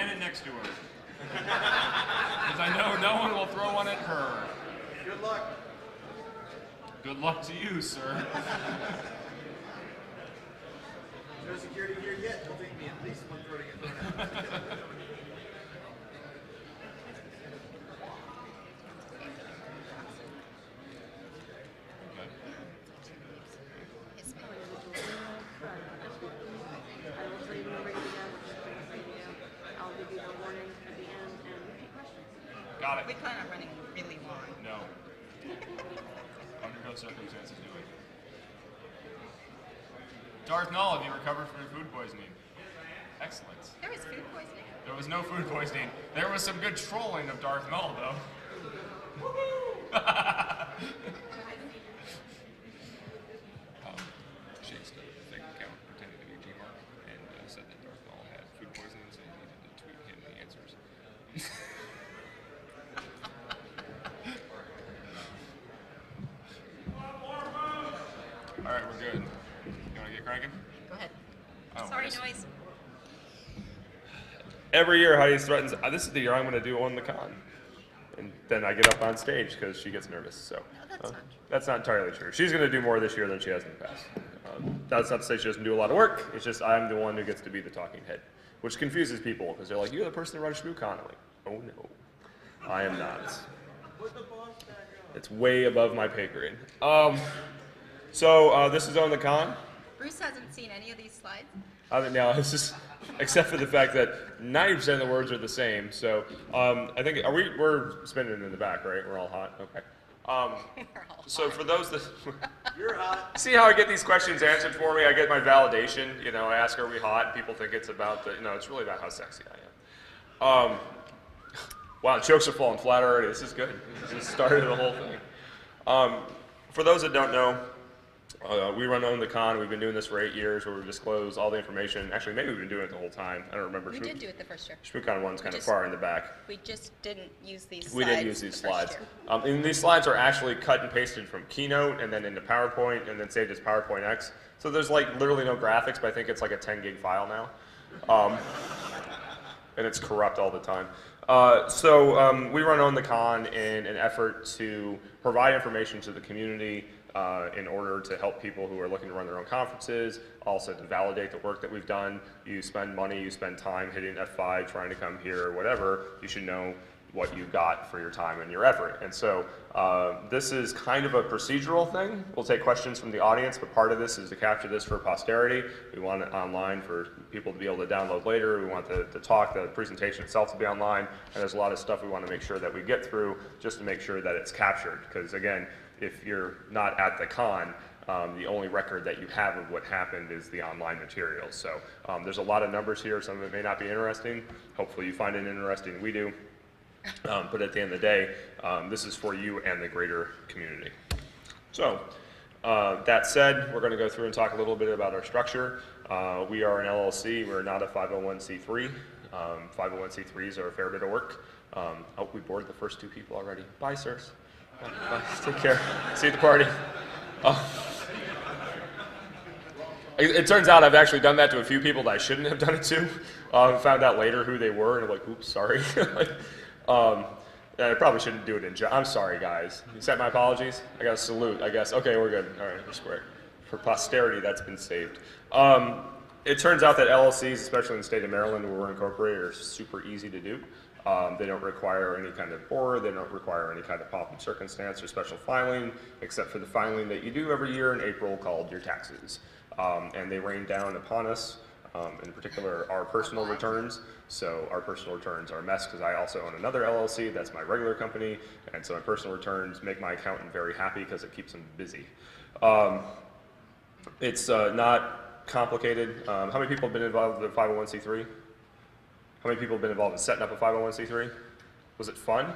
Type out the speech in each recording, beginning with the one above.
stand it next to her. Because I know no one will throw one at her. Good luck. Good luck to you, sir. No security here yet. It'll take me at least one throw to get thrown out. Got it. We plan on running really long. No. Under no circumstances do it. Darth Null, have you recovered from your food poisoning? Excellent. There was food poisoning. There was no food poisoning. There was some good trolling of Darth Null, though. Chased a fake account pretending to be Gmark and said that Darth Null had food poisoning, so he needed to tweet him the answers. All right, we're good. You want to get cranking? Go ahead. Oh, Sorry, nice. noise. Every year, Heidi threatens, this is the year I'm going to do on the con. And then I get up on stage because she gets nervous. So that's not entirely true. She's going to do more this year than she has in the past. That's not to say she doesn't do a lot of work. It's just I'm the one who gets to be the talking head, which confuses people because they're like, you're the person who runs ShmooCon. I'm like, oh no, I am not. It's way above my pay grade. So this is on the con. Bruce hasn't seen any of these slides. No, it's just, except for the fact that 90% of the words are the same. So I think, we're spinning in the back, right? We're all hot? Okay. So for those that, You're hot. see how I get these questions answered for me? I get my validation. You know, I ask, are we hot? And people think it's about the, no, it's really about how sexy I am. Wow, jokes are falling flat already. This is good. This is started the whole thing. For those that don't know, we run on the con. We've been doing this for 8 years where we disclose all the information. Actually, maybe we've been doing it the whole time. I don't remember. We did do it the first year. ShmooCon 1's kind of far in the back. We just didn't use these slides. We didn't use these the first slides. year. And these slides are actually cut and pasted from Keynote and then into PowerPoint and then saved as PowerPoint X. So there's like literally no graphics, but I think it's like a 10 gig file now. And it's corrupt all the time. We run on the con in an effort to provide information to the community in order to help people who are looking to run their own conferences, also to validate the work that we've done. You spend money, you spend time hitting F5, trying to come here or whatever, you should know what you got for your time and your effort. And so this is kind of a procedural thing. We'll take questions from the audience, but part of this is to capture this for posterity. We want it online for people to be able to download later. We want the talk, the presentation itself to be online, and there's a lot of stuff we want to make sure that we get through just to make sure that it's captured. Because again, if you're not at the con, the only record that you have of what happened is the online materials. So there's a lot of numbers here. Some of it may not be interesting. Hopefully you find it interesting. We do. But at the end of the day, this is for you and the greater community. So that said, we're going to go through and talk a little bit about our structure. We are an LLC. We're not a 501c3. 501c3s are a fair bit of work. Oh, we bored the first 2 people already. Bye, sirs. Bye. Take care. See you at the party. It turns out I've actually done that to a few people that I shouldn't have done it to. Found out later who they were, and I'm like, oops, sorry. I probably shouldn't do it I'm sorry, guys. You accept my apologies? I got a salute, I guess. Okay, we're good. All right, we're square. For posterity, that's been saved. It turns out that LLCs, especially in the state of Maryland where we're incorporated, are super easy to do. They don't require any kind of board, they don't require any kind of pomp and circumstance or special filing, except for the filing that you do every year in April called your taxes. And they rain down upon us, in particular our personal returns. So our personal returns are a mess because I also own another LLC, that's my regular company, and so my personal returns make my accountant very happy because it keeps him busy. It's not complicated. How many people have been involved with a 501c3? How many people have been involved in setting up a 501c3? Was it fun?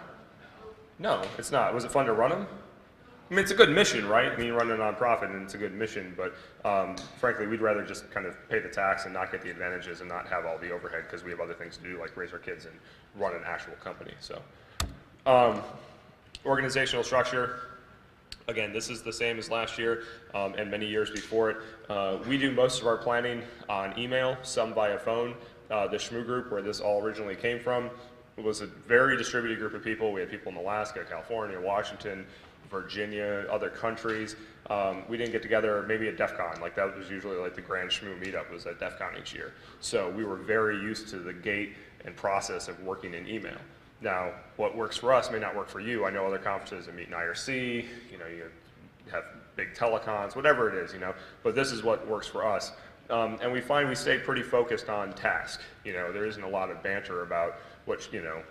No, it's not. Was it fun to run them? I mean, it's a good mission, right? I mean, you run a nonprofit and it's a good mission, but frankly, we'd rather just kind of pay the tax and not get the advantages and not have all the overhead because we have other things to do, like raise our kids and run an actual company. So, organizational structure. Again, this is the same as last year and many years before it. We do most of our planning on email, some via phone. the Shmoo group, where this all originally came from, was a very distributed group of people. We had people in Alaska, California, Washington, Virginia, other countries. We didn't get together maybe at DEF CON. Like that was usually like the grand Shmoo meetup was at DEF CON each year. So we were very used to the gate and process of working in email. Now, what works for us may not work for you. I know other conferences that meet in IRC, you know, you have big telecons, whatever it is, you know, but this is what works for us. And we find we stay pretty focused on task. You know, there isn't a lot of banter about what, you know,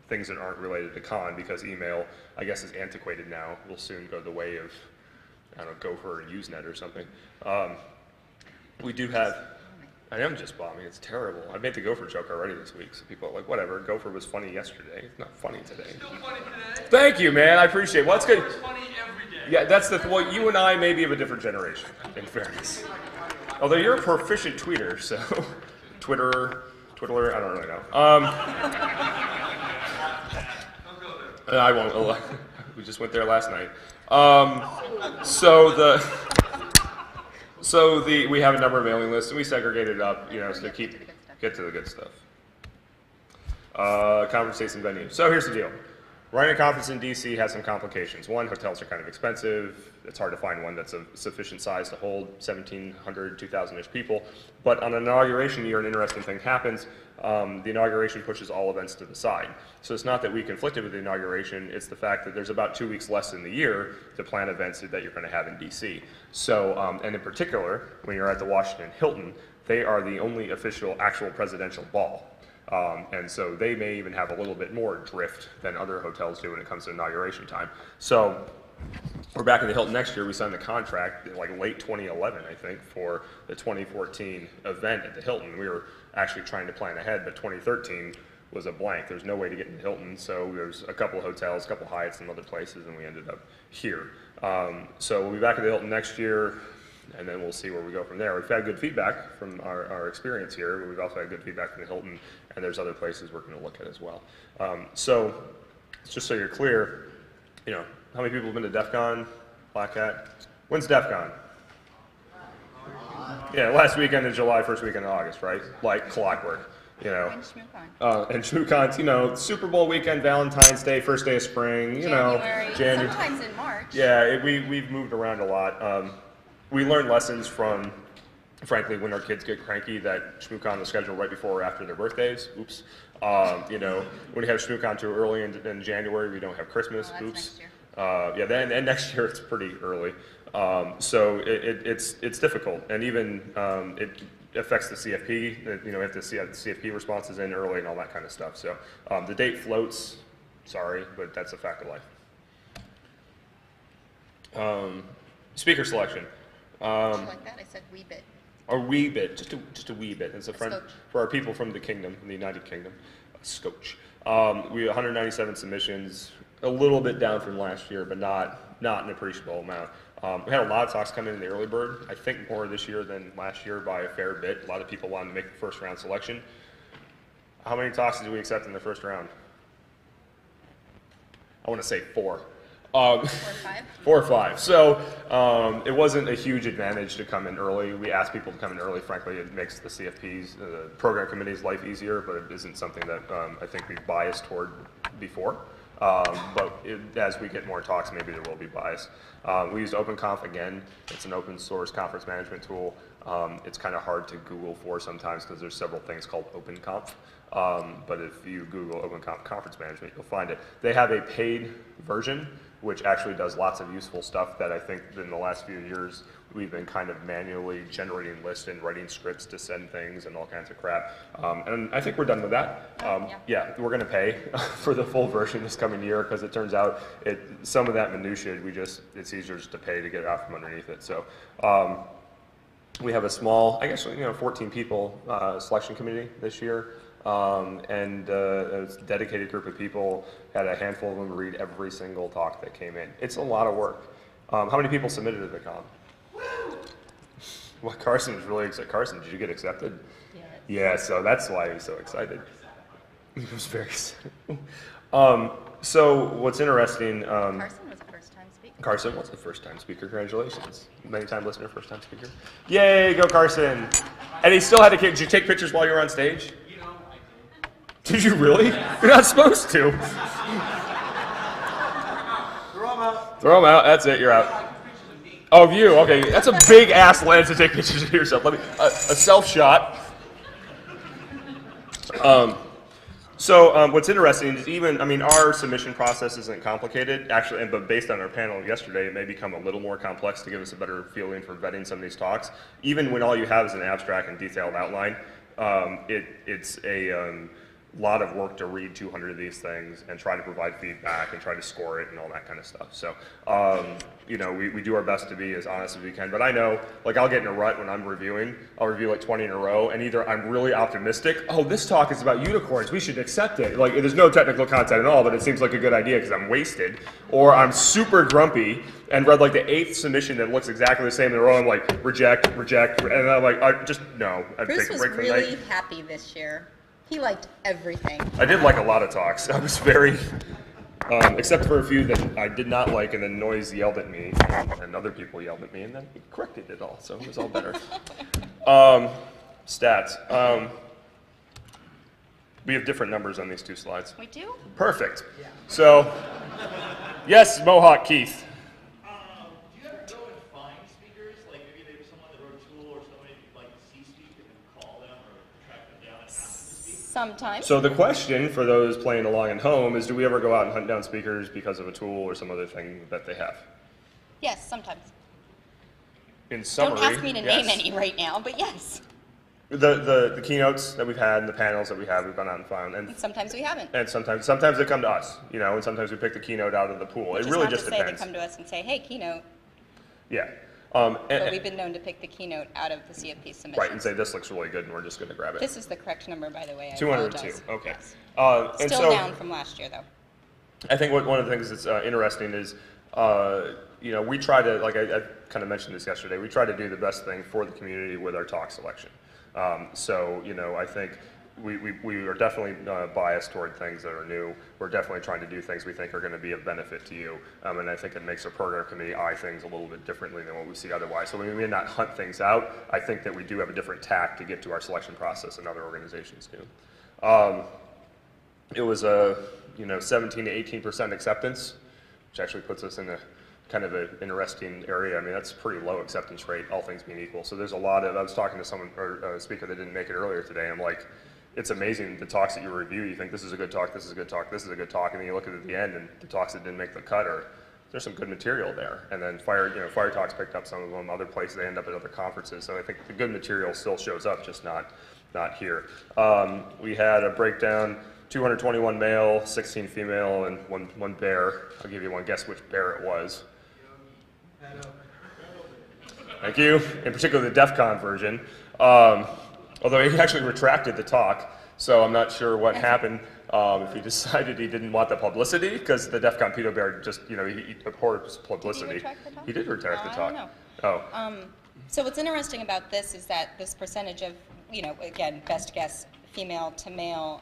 things that aren't related to con, because email, I guess, is antiquated now. Will soon go the way of, I don't know, Gopher and Usenet or something. We do have, I am just bombing, it's terrible. I made the Gopher joke already this week, so people are like, whatever, Gopher was funny yesterday. It's not funny today. Still funny today. Thank you, man, I appreciate it. Well, that's good. It's funny every day. Yeah, that's the, well, you and I may be of a different generation, in fairness. Although you're a proficient tweeter, so, Twitter, I don't really know. I won't. We just went there last night. We have a number of mailing lists, and we segregate it up, you know, so to get to the good stuff. Conference dates and venues. So here's the deal. Running a conference in DC has some complications. One, hotels are kind of expensive. It's hard to find one that's of sufficient size to hold 1,700, 2,000-ish people. But on an inauguration year, an interesting thing happens. The inauguration pushes all events to the side. So it's not that we conflicted with the inauguration, it's the fact that there's about 2 weeks less in the year to plan events that you're going to have in DC. So, and in particular, when you're at the Washington Hilton, they are the only official actual presidential ball. And so they may even have a little bit more drift than other hotels do when it comes to inauguration time. So we're back in the Hilton next year. We signed the contract in like late 2011, I think, for the 2014 event at the Hilton. We were actually trying to plan ahead, but 2013 was a blank. There's no way to get in the Hilton, so there's a couple of hotels, a couple of Hyatts and other places, and we ended up here. So we'll be back at the Hilton next year, and then we'll see where we go from there. We've had good feedback from our experience here, but we've also had good feedback from the Hilton, and there's other places we're going to look at as well. So just so you're clear, you know, how many people have been to DEF CON, Black Hat? When's DEF CON? Yeah, last weekend in July, first weekend in August, right? Like clockwork, you know. And ShmooCon. And ShmooCon, you know, Super Bowl weekend, Valentine's Day, first day of spring, you know. January. Sometimes in March. Yeah, we've moved around a lot. We learned lessons from, frankly, when our kids get cranky that ShmooCon was scheduled right before or after their birthdays. Oops. You know, when you have ShmooCon too early in January, we don't have Christmas. Well, that's Oops. next year. Yeah, then and next year it's pretty early. So it's difficult, and even it affects the CFP. You know, we have to see the CFP responses in early and all that kind of stuff. So the date floats. Sorry, but that's a fact of life. Speaker selection. Did you like that? I said wee bit. A wee bit, just a wee bit. It's a friend scotch. for our people from the kingdom, from the United Kingdom. A scotch. We have 197 submissions, a little bit down from last year, but not an appreciable amount. We had a lot of talks come in the early bird. I think more this year than last year by a fair bit. A lot of people wanted to make the first round selection. How many talks did we accept in the first round? I want to say 4. 4 or 5? 4 or 5. So it wasn't a huge advantage to come in early. We asked people to come in early. Frankly, it makes the CFP's, the program committee's life easier, but it isn't something that I think we've biased toward before. But as we get more talks, maybe there will be bias. We used OpenConf again. It's an open source conference management tool. It's kind of hard to Google for sometimes because there's several things called OpenConf. But if you Google OpenConf conference management, you'll find it. They have a paid version, which actually does lots of useful stuff that I think in the last few years we've been kind of manually generating lists and writing scripts to send things and all kinds of crap. And I think we're done with that. Yeah, we're going to pay for the full version this coming year because it turns out some of that minutia, it's easier just to pay to get it out from underneath it. So we have a small, I guess, 14 people selection committee this year. And a dedicated group of people, had a handful of them read every single talk that came in. It's a lot of work. How many people submitted to the con? Well, Carson is really excited. Carson, did you get accepted? Yes. Yeah, so that's why he's so excited. He was very excited. So what's interesting... Carson was a first-time speaker. Carson was a first-time speaker. Congratulations. Many-time listener, first-time speaker. Yay, go Carson! And he still had to. Did you take pictures while you were on stage? Did you really? You're not supposed to. Throw them out. Throw them out. That's it. You're out. Oh, of you. Okay. That's a big ass lens to take pictures of yourself. Let me a self shot. What's interesting is our submission process isn't complicated, actually, but based on our panel yesterday, it may become a little more complex to give us a better feeling for vetting some of these talks. Even when all you have is an abstract and detailed outline, it's a lot of work to read 200 of these things and try to provide feedback and try to score it and all that kind of stuff. So, we do our best to be as honest as we can, but I know, like, I'll get in a rut when I'm reviewing. I'll review like 20 in a row, and either I'm really optimistic, oh, this talk is about unicorns, we should accept it. Like, there's no technical content at all, but it seems like a good idea because I'm wasted. Or I'm super grumpy and read like the 8th submission that looks exactly the same in a row, I'm like, reject, and I'm like, no. I'd Bruce take a was break from the really night. happy this year. He liked everything. I did like a lot of talks. I was very, except for a few that I did not like, and then Noise yelled at me, and other people yelled at me, and then he corrected it all, so it was all better. Stats. We have different numbers on these two slides. We do? Perfect. So, yes, Mohawk Keith. Do you ever go and find speakers? Like maybe they were someone that wrote a tool or somebody like C-speak and then call them or track them down and ask them to speak? Sometimes. So the question for those playing along at home is, do we ever go out and hunt down speakers because of a tool or some other thing that they have? Yes, sometimes. In summary, Don't ask me to yes. name any right now, but yes. The keynotes that we've had and the panels that we've gone out and found, and Sometimes we haven't. sometimes they come to us, and sometimes we pick the keynote out of the pool. Which It is really not just to say depends. they come to us and say, hey, keynote. Yeah. But we've been known to pick the keynote out of the CFP submissions. Right, and say this looks really good, and we're just going to grab it. This is the correct number, by the way. I 202. apologize. Okay. Yes. And Still so, down from last year, though. I think one of the things that's interesting is, we try to, like I kind of mentioned this yesterday, we try to do the best thing for the community with our talk selection. I think we are definitely biased toward things that are new. We're definitely trying to do things we think are going to be of benefit to you. And I think it makes our program committee eye things a little bit differently than what we see otherwise. So we may not hunt things out. I think that we do have a different tack to get to our selection process than other organizations do. It was a 17 to 18% acceptance, which actually puts us in a kind of an interesting area. I mean, that's a pretty low acceptance rate, all things being equal. So there's a lot of, I was talking to someone, or a speaker that didn't make it earlier today, I'm like, it's amazing the talks that you review, you think this is a good talk, this is a good talk, this is a good talk, and then you look at the end and the talks that didn't make the cut there's some good material there. And then Fire Talks picked up some of them, other places they end up at other conferences. So I think the good material still shows up, just not here. We had a breakdown, 221 male, 16 female, and one bear. I'll give you one guess which bear it was. Thank you. In particular, the DEF CON version. Although he actually retracted the talk, so I'm not sure what happened. If he decided he didn't want the publicity, because the DEF CON pedo bear just, he abhors publicity. Did he retract the talk? He did retract the I talk. don't know. So what's interesting about this is that this percentage of, again, best guess female to male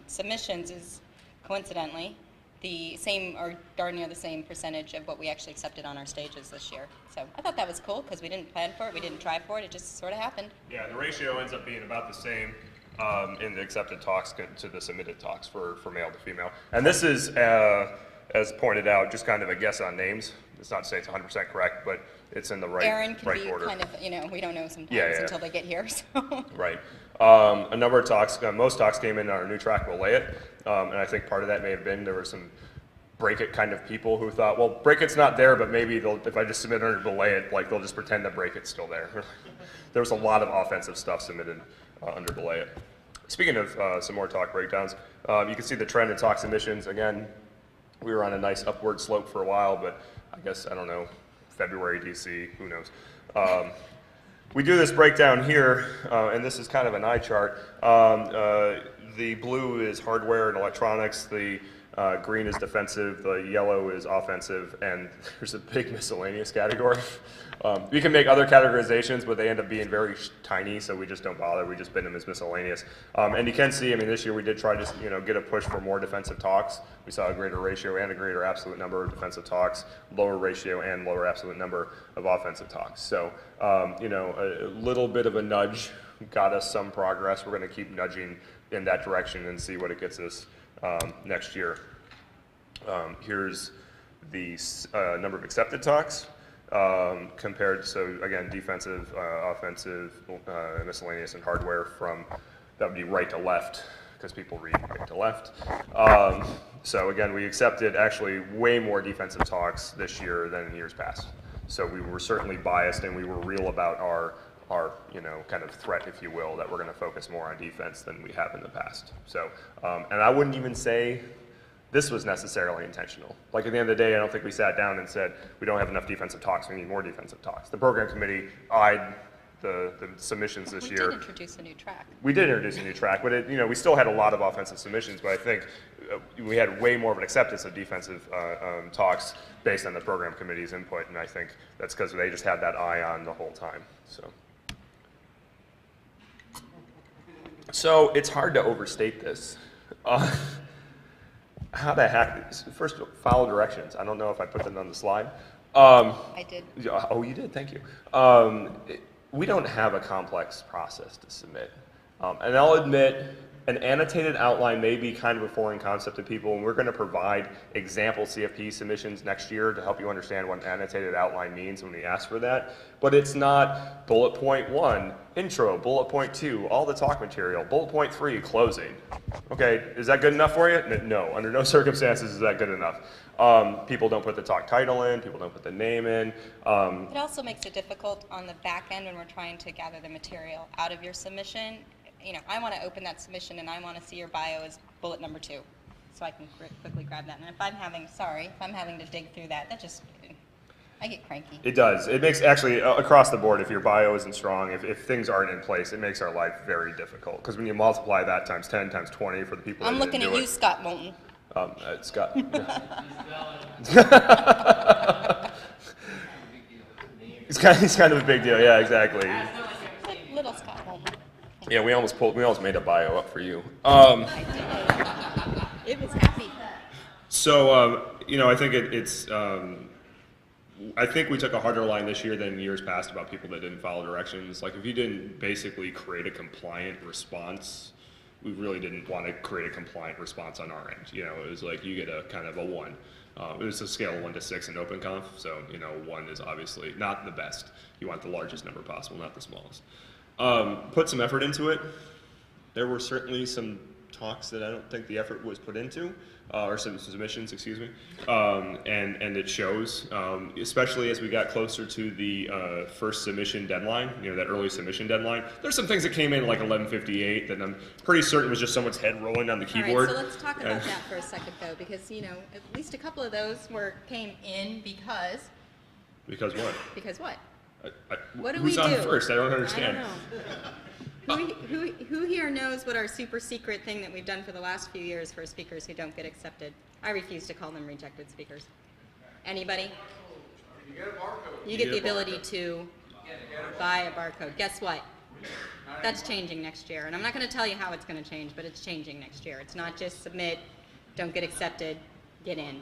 submissions is coincidentally the same or darn near the same percentage of what we actually accepted on our stages this year. So I thought that was cool because we didn't plan for it, we didn't try for it, it just sort of happened. Yeah, the ratio ends up being about the same in the accepted talks to the submitted talks for male to female. And this is, as pointed out, just kind of a guess on names. It's not to say it's 100% correct, but it's in the right, Aaron can right be order. kind of, we don't know sometimes Yeah. until they get here, so. Right. A number of talks, most talks came in our new track, We'll Lay It, and I think part of that may have been there were some break it kind of people who thought, well, break it's not there, but maybe if I just submit under We'll Lay It, like they'll just pretend that break it's still there. There was a lot of offensive stuff submitted under We'll Lay It. Speaking of some more talk breakdowns, you can see the trend in talk submissions. Again, we were on a nice upward slope for a while, but I guess, I don't know, February DC, who knows. We do this breakdown here, and this is kind of an eye chart. The blue is hardware and electronics, the green is defensive, the yellow is offensive, and there's a big miscellaneous category. We can make other categorizations, but they end up being very tiny, so we just don't bother. We just bin them as miscellaneous. And you can see, I mean, this year we did try to get a push for more defensive talks. We saw a greater ratio and a greater absolute number of defensive talks, lower ratio and lower absolute number of offensive talks. So, a little bit of a nudge got us some progress. We're going to keep nudging in that direction and see what it gets us next year. Here's the number of accepted talks compared, so again, defensive, offensive, miscellaneous, and hardware from, that would be right to left, because people read right to left. So again, we accepted actually way more defensive talks this year than in years past. So we were certainly biased, and we were real about our kind of threat, if you will, that we're going to focus more on defense than we have in the past. So, and I wouldn't even say this was necessarily intentional. Like at the end of the day, I don't think we sat down and said, we don't have enough defensive talks, we need more defensive talks. The program committee eyed the submissions this year. We did introduce a new track. We did introduce a new track, but we still had a lot of offensive submissions, but I think we had way more of an acceptance of defensive talks based on the program committee's input, and I think that's because they just had that eye on the whole time. So it's hard to overstate this. How the heck, first, follow directions. I don't know if I put them on the slide. I did. Oh, you did, thank you. We don't have a complex process to submit. And I'll admit, an annotated outline may be kind of a foreign concept to people, and we're going to provide example CFP submissions next year to help you understand what an annotated outline means when we ask for that. But it's not bullet point 1, intro, bullet point 2, all the talk material, bullet point 3, closing. Okay, is that good enough for you? No, under no circumstances is that good enough. People don't put the talk title in, people don't put the name in. It also makes it difficult on the back end when we're trying to gather the material out of your submission. I want to open that submission and I want to see your bio as bullet number 2, so I can quickly grab that. And if I'm having to dig through that, I get cranky. It does. It makes, actually, across the board, if your bio isn't strong, if things aren't in place, it makes our life very difficult. Because when you multiply that times 10, times 20 for the people that I'm looking didn't at do you, Scott Moulton. Scott. He's kind of a big deal. Yeah, exactly. Little Scott Moulton. Yeah, we almost made a bio up for you. I did. It was happy. So, I think I think we took a harder line this year than years past about people that didn't follow directions. Like, if you didn't basically create a compliant response, we really didn't want to create a compliant response on our end. It was like you get a kind of a 1. It was a scale of 1 to 6 in OpenConf, so 1 is obviously not the best. You want the largest number possible, not the smallest. Put some effort into it. There were certainly some talks that I don't think the effort was put into, or some submissions, excuse me, and it shows, especially as we got closer to the first submission deadline, that early submission deadline. There's some things that came in like 11:58 that I'm pretty certain was just someone's head rolling on the keyboard. All right, so let's talk about that for a second, though, because, at least a couple of those came in because... Because what? Because what? What do who's we on do? first? I don't understand. I don't know. Who here knows what our super secret thing that we've done for the last few years for speakers who don't get accepted? I refuse to call them rejected speakers. Anybody? You get a barcode. You get the ability to buy a barcode. Guess what? That's changing next year. And I'm not going to tell you how it's going to change, but it's changing next year. It's not just submit, don't get accepted, get in.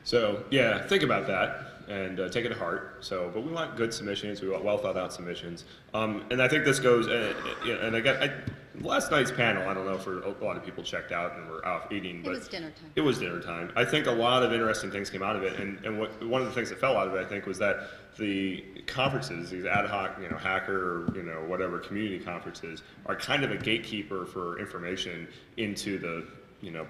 So, yeah, think about that and take it to heart. So, but we want good submissions. We want well thought out submissions. And I think this goes, and again, last night's panel, I don't know if a lot of people checked out and were out eating, but it was dinner time. It was dinner time. I think a lot of interesting things came out of it, and one of the things that fell out of it, I think, was that the conferences, these ad hoc, hacker, whatever community conferences, are kind of a gatekeeper for information into the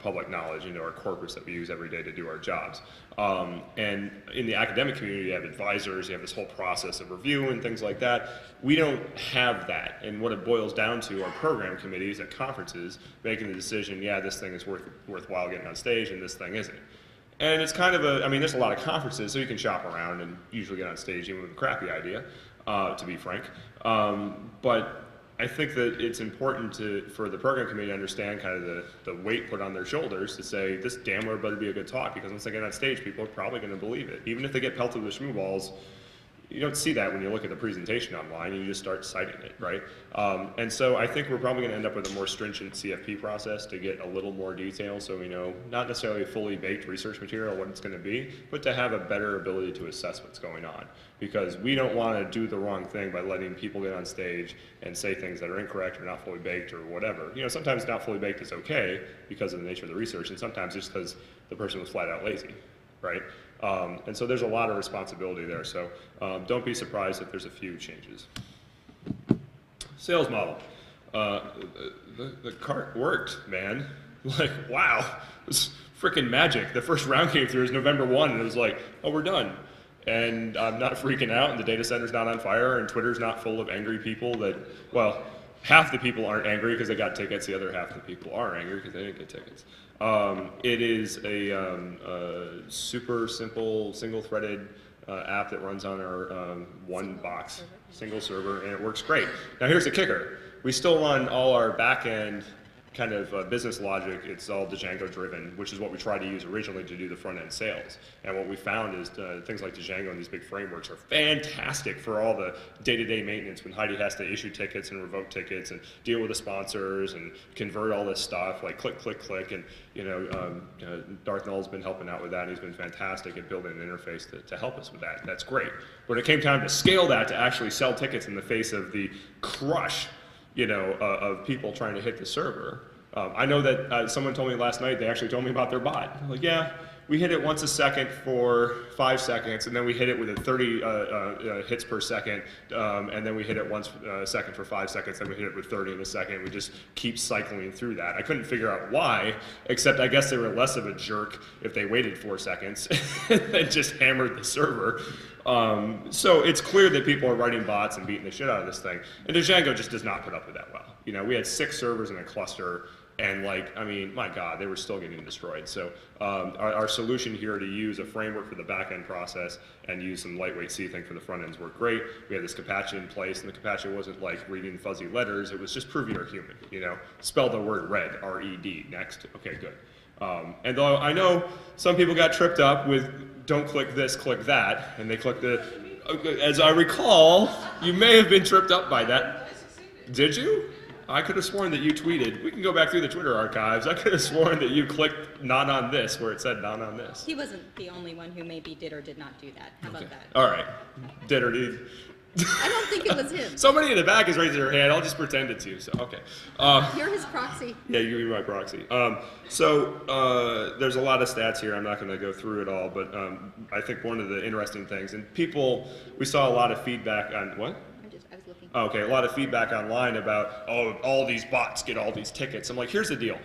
public knowledge, into our corpus that we use every day to do our jobs. And in the academic community, you have advisors, you have this whole process of review and things like that. We don't have that. And what it boils down to are program committees at conferences making the decision, yeah, this thing is worthwhile getting on stage and this thing isn't. And it's kind of there's a lot of conferences, so you can shop around and usually get on stage even with a crappy idea, to be frank. But I think that it's important for the program committee to understand kind of the weight put on their shoulders to say, this damn well better be a good talk, because once they get on stage, people are probably going to believe it. Even if they get pelted with shmoo balls, You don't see that when you look at the presentation online. You just start citing it, right? And so I think we're probably going to end up with a more stringent CFP process to get a little more detail, so we know not necessarily a fully baked research material what it's going to be, but to have a better ability to assess what's going on. Because we don't want to do the wrong thing by letting people get on stage and say things that are incorrect or not fully baked or whatever. You know, sometimes not fully baked is okay because of the nature of the research, and sometimes just because the person was flat out lazy, right? And so there's a lot of responsibility there. So don't be surprised if there's a few changes. Sales model. The cart worked, man. Like, wow, it was freaking magic. The first round came through, it was November 1, and it was like, oh, we're done. And I'm not freaking out, and the data center's not on fire, and Twitter's not full of angry people that, well, half the people aren't angry because they got tickets, the other half of the people are angry because they didn't get tickets. It is a super simple, single-threaded app that runs on our one box, single server, and it works great. Now here's the kicker. We still run all our back-end kind of business logic. It's all Django driven, which is what we tried to use originally to do the front-end sales. And what we found is things like Django and these big frameworks are fantastic for all the day-to-day maintenance when Heidi has to issue tickets and revoke tickets and deal with the sponsors and convert all this stuff, like click, click, click. And Darth Null's been helping out with that. He's been fantastic at building an interface to help us with that. That's great. When it came time to scale that to actually sell tickets in the face of the crush of people trying to hit the server. I know that someone told me last night, they actually told me about their bot. I'm like, yeah, we hit it once a second for 5 seconds, and then we hit it with a 30 hits per second, and then we hit it once a second for 5 seconds, then we hit it with 30 in a second. We just keep cycling through that. I couldn't figure out why, except I guess they were less of a jerk if they waited 4 seconds and just hammered the server. So it's clear that people are writing bots and beating the shit out of this thing. And Django just does not put up with that well. We had 6 servers in a cluster, and my God, they were still getting destroyed. So our solution here to use a framework for the back-end process and use some lightweight C-Think for the front ends worked great. We had this Capacha in place, and the Capacha wasn't like reading fuzzy letters. It was just prove you're human, Spell the word red, R-E-D, next. Okay, good. And though I know some people got tripped up with don't click this, click that, and they clicked the, as I recall, you may have been tripped up by that. Did you? I could have sworn that you tweeted. We can go back through the Twitter archives. I could have sworn that you clicked not on this where it said not on this. He wasn't the only one who maybe did or did not do that. How about that? All right. Did or did. I don't think it was him. Somebody in the back is raising their hand. I'll just pretend it's you. So okay. You're his proxy. Yeah, you're my proxy. There's a lot of stats here. I'm not going to go through it all, but I think one of the interesting things, and we saw a lot of feedback on what? I was looking. Okay, a lot of feedback online about, all these bots get all these tickets. I'm like, here's the deal.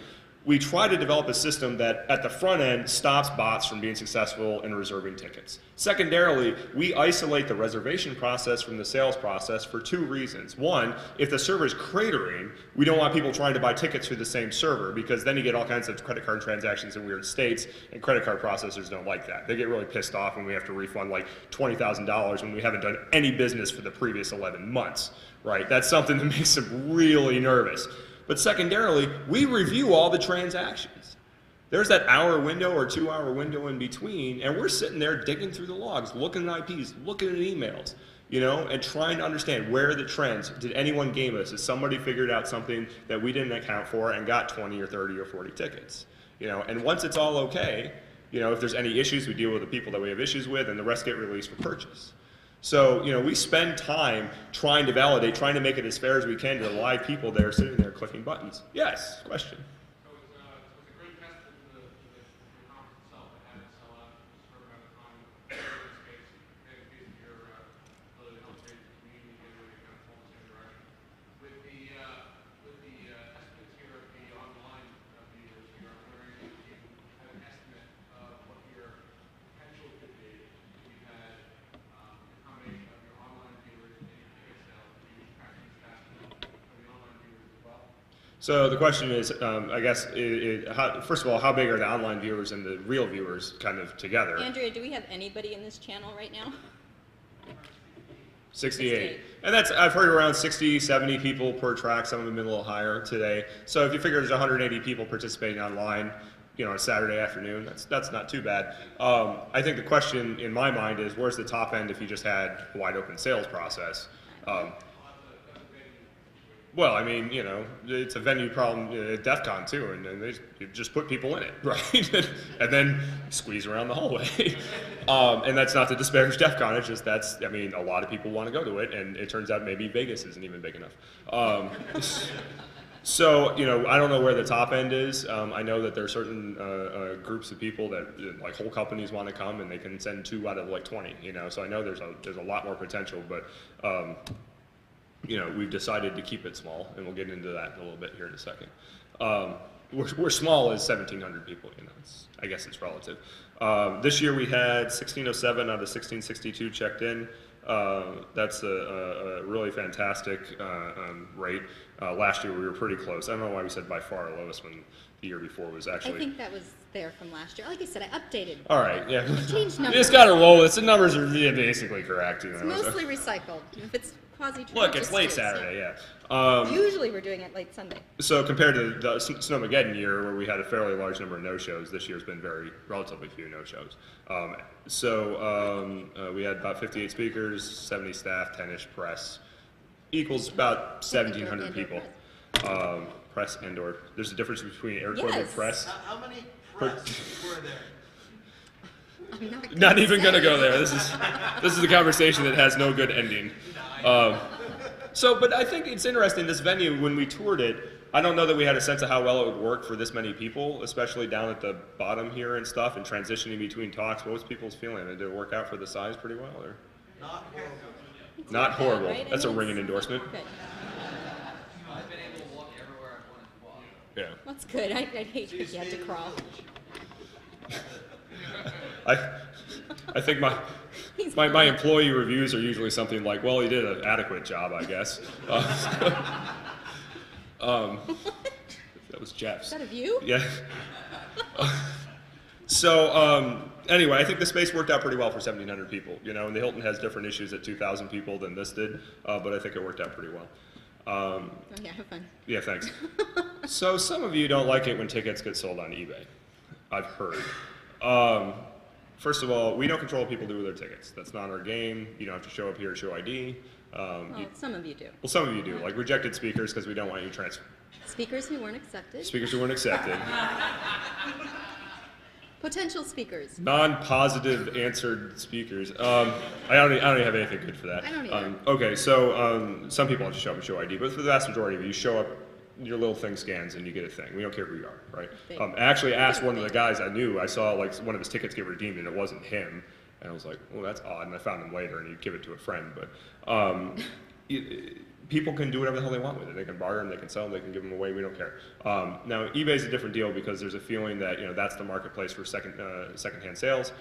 We try to develop a system that at the front end stops bots from being successful in reserving tickets. Secondarily, we isolate the reservation process from the sales process for 2 reasons. One, if the server is cratering, we don't want people trying to buy tickets through the same server because then you get all kinds of credit card transactions in weird states, and credit card processors don't like that. They get really pissed off when we have to refund like $20,000 when we haven't done any business for the previous 11 months, right? That's something that makes them really nervous. But secondarily, we review all the transactions. There's that hour window or 2-hour window in between, and we're sitting there digging through the logs, looking at IPs, looking at emails, and trying to understand where are the trends. Did anyone game us? Has somebody figured out something that we didn't account for and got 20 or 30 or 40 tickets? And once it's all okay, if there's any issues, we deal with the people that we have issues with, and the rest get released for purchase. So, we spend time trying to validate, trying to make it as fair as we can to the live people that are sitting there clicking buttons. Yes, question. So it's a great testament to the conference itself. It had it sell out for a certain amount of time. In case of your ability to help change the community in a way to kind of fall in the same direction. With the estimates here of the online viewers here, I'm wondering if you have an estimate of what your potential could be if you had combination of your online viewers and your ticket sales, if you tracking stats for the online viewers as well? So the question is, I guess, first of all, how big are the online viewers and the real viewers kind of together? Andrea, do we have anybody in this channel right now? 68. And I've heard around 60, 70 people per track. Some of them have been a little higher today. So if you figure there's 180 people participating online, a Saturday afternoon. That's not too bad. I think the question in my mind is, where's the top end if you just had a wide open sales process? Well, I mean, it's a venue problem at DEF CON too, and you just put people in it, right? And then squeeze around the hallway. And that's not to disparage DEF CON, it's just a lot of people want to go to it, and it turns out maybe Vegas isn't even big enough. So, I don't know where the top end is. I know that there are certain groups of people that, like whole companies want to come, and they can send 2 out of like 20, so I know there's a lot more potential, but we've decided to keep it small, and we'll get into that in a little bit here in a second. We're small as 1,700 people, I guess it's relative. This year we had 1,607 out of 1,662 checked in. That's a really fantastic rate. Last year we were pretty close. I don't know why we said by far our lowest when the year before was actually. I think that was there from last year. Like I said, I updated. All right, yeah. Changed You numbers. just got to roll with it. The numbers are basically correct. It's mostly recycled. If it's quasi-true, Look, it's just late is. Saturday, yeah. Usually we're doing it late Sunday. So compared to the Snowmageddon year, where we had a fairly large number of no-shows, this year's been relatively few no-shows. We had about 58 speakers, 70 staff, 10-ish press, equals about 1,700 people. Press and/or. There's a difference between air-quoted Yes. press. How many press were there? I'm Not even gonna go there. This is a conversation that has no good ending. But I think it's interesting, this venue, when we toured it, I don't know that we had a sense of how well it would work for this many people, especially down at the bottom here and stuff, and transitioning between talks. What was people's feeling? Did it work out for the size pretty well, or? Not horrible. Not horrible. right? That's a I mean, ringing endorsement. Good. I've been able to walk everywhere I wanted to walk. Yeah. That's good. I'd hate if you had to crawl. I think my employee reviews are usually something like, well, he did an adequate job, I guess. That was Jeff's. Is that a view? Yeah. Anyway, I think the space worked out pretty well for 1,700 people, and the Hilton has different issues at 2,000 people than this did, but I think it worked out pretty well. Oh, yeah, have fun. Yeah, thanks. So some of you don't like it when tickets get sold on eBay. I've heard. First of all, we don't control what people do with their tickets. That's not our game. You don't have to show up here and show ID. Well, some of you do. Well, some of you do, like rejected speakers because we don't want you transfer. Speakers who weren't accepted. Speakers who weren't accepted. Potential speakers. Non-positive answered speakers. I don't even have anything good for that. I don't either. Okay, so some people have to show up and show ID, but for the vast majority of you show up, your little thing scans and you get a thing. We don't care who you are, right? I actually asked one of the guys I knew, I saw like one of his tickets get redeemed and it wasn't him. And I was like, well, that's odd. And I found him later and he'd give it to a friend. But people can do whatever the hell they want with it. They can barter them, they can sell them, they can give them away. We don't care. Now, eBay's a different deal because there's a feeling that that's the marketplace for secondhand sales.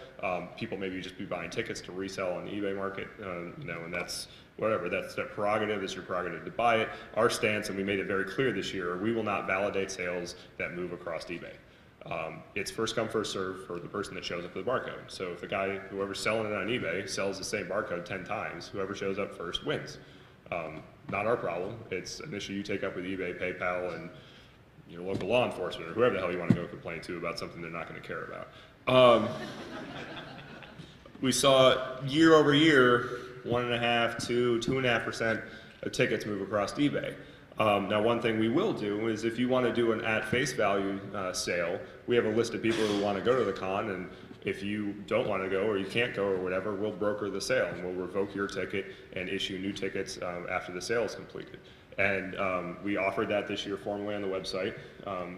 People maybe just be buying tickets to resell on the eBay market, and that's whatever. That's their prerogative. It's your prerogative to buy it. Our stance, and we made it very clear this year, we will not validate sales that move across eBay. It's first come, first serve for the person that shows up with the barcode. So if the guy, whoever's selling it on eBay, sells the same barcode 10 times, whoever shows up first wins. Not our problem. It's an issue you take up with eBay, PayPal, and your local law enforcement, or whoever the hell you want to go complain to about something they're not going to care about. We saw year over year, 1.5% to 2.5% of tickets move across eBay. Now, one thing we will do is if you want to do an at face value sale, we have a list of people who want to go to the con, and if you don't want to go or you can't go or whatever, we'll broker the sale and we'll revoke your ticket and issue new tickets after the sale is completed. And we offered that this year formally on the website.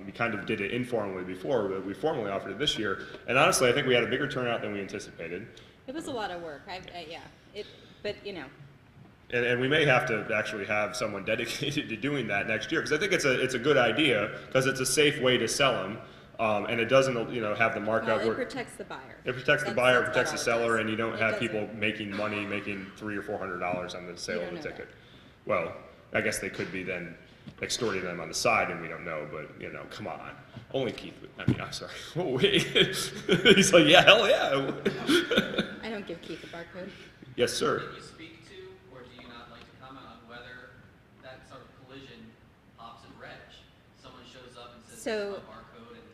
We kind of did it informally before, but we formally offered it this year. And honestly, I think we had a bigger turnout than we anticipated. It was a lot of work. Yeah. But And we may have to actually have someone dedicated to doing that next year, because I think it's a good idea, because it's a safe way to sell them, and it doesn't have the markup. Well, it protects the buyer. It protects the That's buyer, what protects the ours seller, does. and you don't It have doesn't. people making money, making $300 or $400 on the sale You of the don't know ticket. Well, I guess they could be then extorting them on the side, and we don't know. But come on, only Keith would. I mean, I'm sorry. Oh, wait. He's like, yeah, hell yeah. I don't give Keith a barcode. Yes, sir. Can you speak to, or do you not like to comment on whether that sort of collision pops in reg? Someone shows up and says, So- "Here's my barcode," and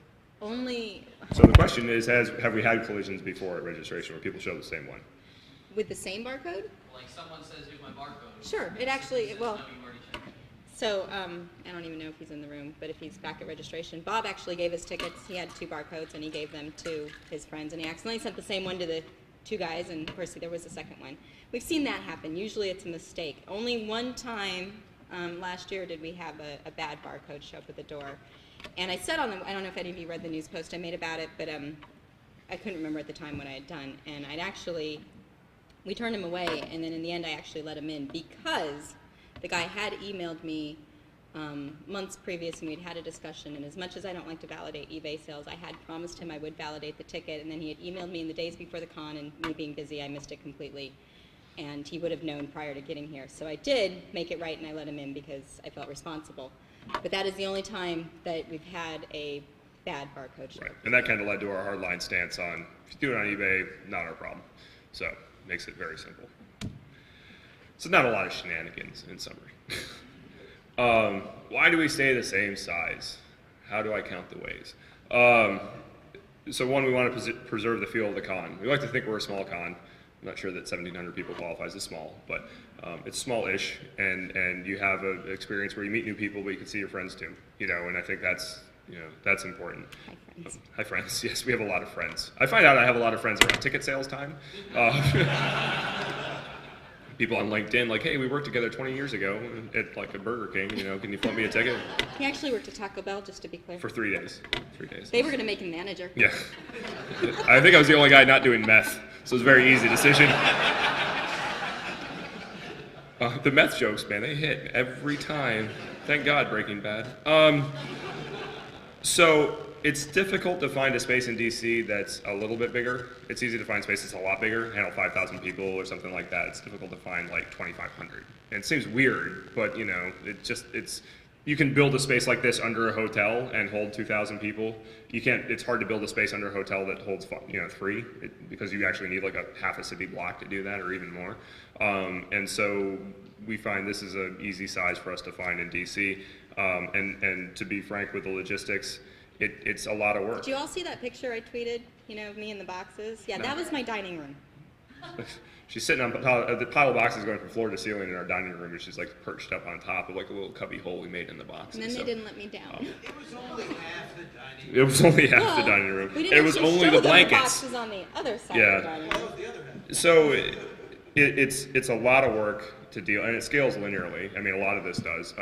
Only So the question is, have we had collisions before at registration where people show the same one? with the same barcode? Like someone says, here's my barcode. Sure, it actually, well, No, you've already checked. so, I don't even know if he's in the room, but if he's back at registration, Bob actually gave us tickets. He had 2 barcodes, and he gave them to his friends, and he accidentally sent the same one to the 2 guys, and of course, there was a second one. We've seen that happen. Usually it's a mistake. Only one time last year did we have a bad barcode show up at the door. And I said on the, I don't know if any of you read the news post I made about it, but I couldn't remember at the time what I had done. And we turned him away, and then in the end I actually let him in because the guy had emailed me months previous, and we'd had a discussion, and as much as I don't like to validate eBay sales, I had promised him I would validate the ticket, and then he had emailed me in the days before the con, and me being busy, I missed it completely, and he would have known prior to getting here. So I did make it right, and I let him in because I felt responsible. But that is the only time that we've had a bad barcode show. Right, and that kind of led to our hardline stance on, if you do it on eBay, not our problem. So, makes it very simple. So not a lot of shenanigans, in summary. Why do we stay the same size? How do I count the ways? So one, we want to preserve the feel of the con. We like to think we're a small con. I'm not sure that 1,700 people qualifies as small, but it's small-ish, and you have an experience where you meet new people, but you can see your friends too, and I think that's, that's important. Hi, friends. Hi, friends. Yes, we have a lot of friends. I find out I have a lot of friends around ticket sales time. People on LinkedIn, like, hey, we worked together 20 years ago at like a Burger King, can you flip me a ticket? He actually worked at Taco Bell, just to be clear. For 3 days. 3 days. They were going to make him manager. Yeah. I think I was the only guy not doing meth, so it was a very easy decision. The meth jokes, man, they hit every time. Thank God, Breaking Bad. So it's difficult to find a space in DC that's a little bit bigger. It's easy to find space that's a lot bigger, handle 5,000 people or something like that. It's difficult to find like 2,500. And it seems weird, but you can build a space like this under a hotel and hold 2,000 people. You can't, it's hard to build a space under a hotel that holds 3, because you actually need like a half a city block to do that, or even more. And so we find this is an easy size for us to find in DC. And to be frank with the logistics, it's a lot of work. Did you all see that picture I tweeted, of me in the boxes? Yeah, No. that was my dining room. She's sitting on the pile of boxes going from floor to ceiling in our dining room, and she's like perched up on top of like a little cubby hole we made in the box. And then they didn't let me down. It was only half the dining It was only half the Well, dining room. We And didn't it was actually only show the them blankets. boxes on the other side Yeah. of the dining room. room. The other half. So it's a lot of work to deal, and it scales linearly. I mean, a lot of this does.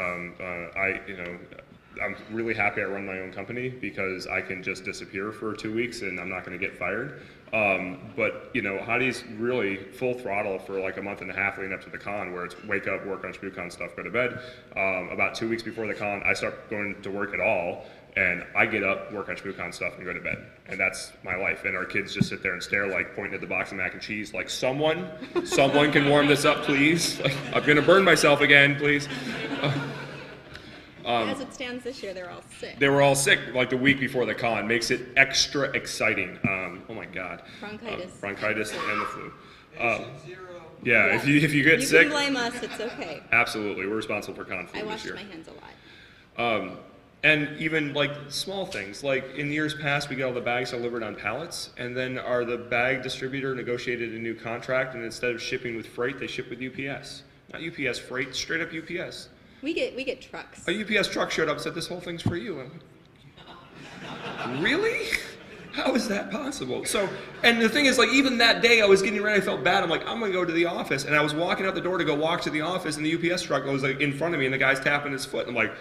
I'm really happy I run my own company because I can just disappear for 2 weeks and I'm not going to get fired. But Heidi's really full throttle for like a month and a half leading up to the con, where it's wake up, work on ShmooCon stuff, go to bed. About 2 weeks before the con, I start going to work at all, and I get up, work on ShmooCon stuff, and go to bed. And that's my life. And our kids just sit there and stare, like pointing at the box of mac and cheese, like someone can warm this up, please. Like, I'm going to burn myself again, please. As it stands this year, they're all sick. They were all sick like the week before the con. Makes it extra exciting. Oh my God. Bronchitis. Bronchitis and the flu. Patient 0. Yeah, Yes. if you get You sick, can blame us, it's okay. absolutely, we're responsible for con flu I this washed year. my hands a lot. And even like small things, like in years past, we get all the bags delivered on pallets, and then the bag distributor negotiated a new contract, and instead of shipping with freight, they ship with UPS. Not UPS freight, straight up UPS. We get trucks. A UPS truck showed up and said, this whole thing's for you. I'm like, really? How is that possible? So, and the thing is, like, even that day I was getting ready, I felt bad. I'm like, I'm gonna go to the office. And I was walking out the door to go walk to the office, and the UPS truck was like in front of me, and the guy's tapping his foot. And I'm like,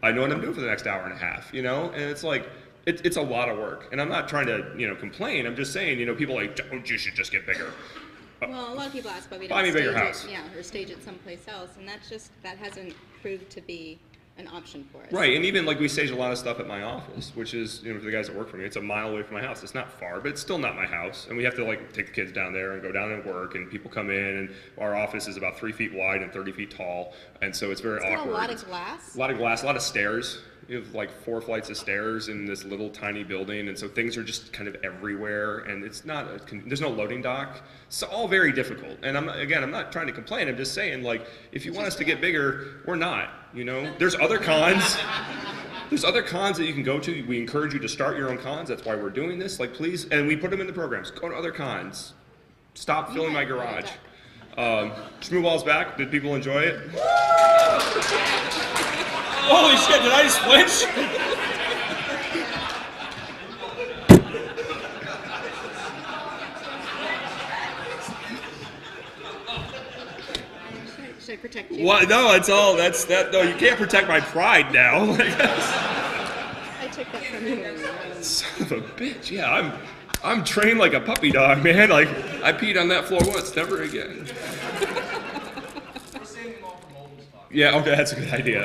I know what I'm doing for the next hour and a half, And it's like, it's a lot of work. And I'm not trying to, complain. I'm just saying, people are like, oh, you should just get bigger. Well, a lot of people ask why we Buy don't me a bigger stage house. it, or stage it someplace else, and that hasn't proved to be an option for us. Right, and even like we stage a lot of stuff at my office, which is, for the guys that work for me, it's a mile away from my house. It's not far, but it's still not my house. And we have to like take the kids down there and go down and work, and people come in, and our office is about 3 feet wide and 30 feet tall, and so it's very It's got awkward. a lot of glass. A lot of glass, a lot of stairs. You have like 4 flights of stairs in this little tiny building, and so things are just kind of everywhere, and it's not, there's no loading dock. It's all very difficult. And I'm not trying to complain. I'm just saying, like, if you want us to get bigger, we're not, There's other cons. There's other cons that you can go to. We encourage you to start your own cons. That's why we're doing this. Like, please, and we put them in the programs. Go to other cons. Stop filling my garage. ShmooBall's back. Did people enjoy it? Holy shit! Did I switch? Should I protect you? What? No, it's all. That's that. No, you can't protect my pride now. I took that from you. Son of a bitch. Yeah, I'm trained like a puppy dog, man. Like, I peed on that floor once, never again. We're saving them all from old stock. Yeah, okay, that's a good idea.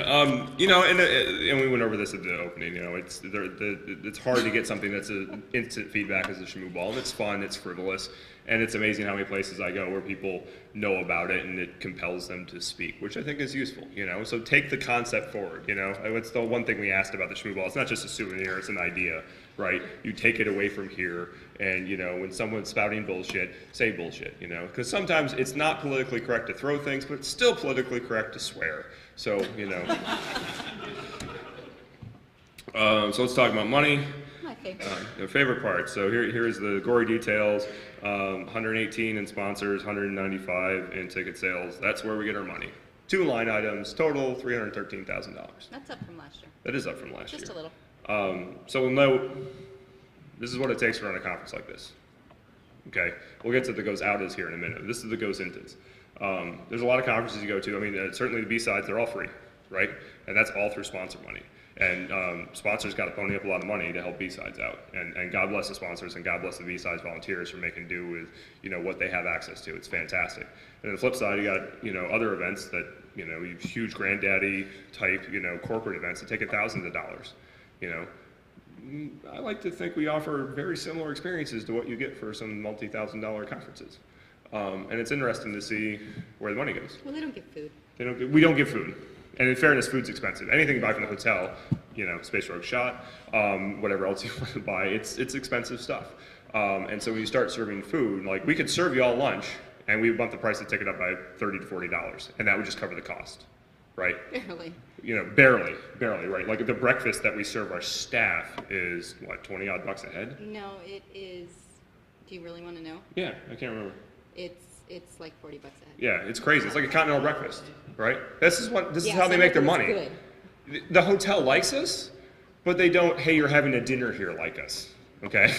You know, and we went over this at the opening. You know, it's hard to get something that's an instant feedback as a ShmooBall, and it's fun, it's frivolous, and it's amazing how many places I go where people know about it and it compels them to speak, which I think is useful. You know, so take the concept forward. You know, it's the one thing we asked about the ShmooBall. It's not just a souvenir; it's an idea, right? You take it away from here. And, you know, when someone's spouting bullshit, say bullshit, you know. Because sometimes it's not politically correct to throw things, but it's still politically correct to swear. So, you know. So let's talk about money. My favorite. Their favorite part. So here's the gory details. 118 in sponsors, 195 in ticket sales. That's where we get our money. 2 line items, total $313,000. That's up from last year. That is up from last year. Just a little. So we'll note, this is what it takes to run a conference like this. Okay, we'll get to the goes out is here in a minute. This is the goes intas. There's a lot of conferences you go to. I mean, certainly the B-sides, they're all free, right? And that's all through sponsor money. And sponsors got to pony up a lot of money to help B-sides out. And God bless the sponsors and God bless the B-sides volunteers for making do with, you know, what they have access to. It's fantastic. And on the flip side, you got, you know, other events that, you know, huge granddaddy type, you know, corporate events that take thousands of dollars, you know. I like to think we offer very similar experiences to what you get for some multi-$1,000 conferences. And it's interesting to see where the money goes. Well, they don't get food. We don't give food. And in fairness, food's expensive. Anything you buy from the hotel, you know, Space Rogue Shot, whatever else you want to buy, it's expensive stuff. And so when you start serving food, like we could serve you all lunch, and we would bump the price of the ticket up by $30 to $40, and that would just cover the cost, right? Barely. You know, barely, right? Like the breakfast that we serve our staff is, what, 20 odd bucks a head? No, it is. Do you really want to know? Yeah, I can't remember. It's like $40 a head. Yeah, it's crazy. It's like a continental breakfast, right? This is Yeah, how they some make their of it's money. good. The hotel likes us, but they don't, hey, you're having a dinner here like us, okay?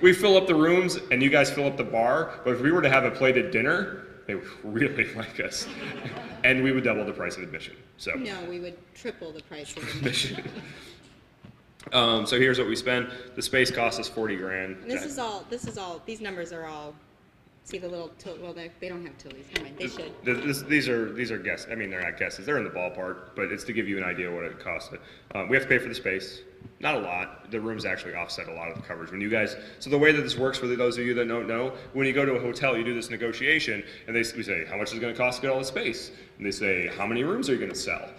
We fill up the rooms and you guys fill up the bar, but if we were to have a plated dinner, they would really like us. And we would double the price of admission. So No, we would triple the price of admission. So here's what we spend. The space costs us 40 grand. And this is all, these numbers are all, see the little, well, they don't have tillies. Never mind, they should. These are guesses. I mean, they're not guesses. They're in the ballpark, but it's to give you an idea what it costs. We have to pay for the space. Not a lot. The rooms actually offset a lot of the coverage. When you guys, so the way that this works for those of you that don't know, when you go to a hotel, you do this negotiation, and we say, how much is it going to cost to get all the space? And they say, how many rooms are you going to sell?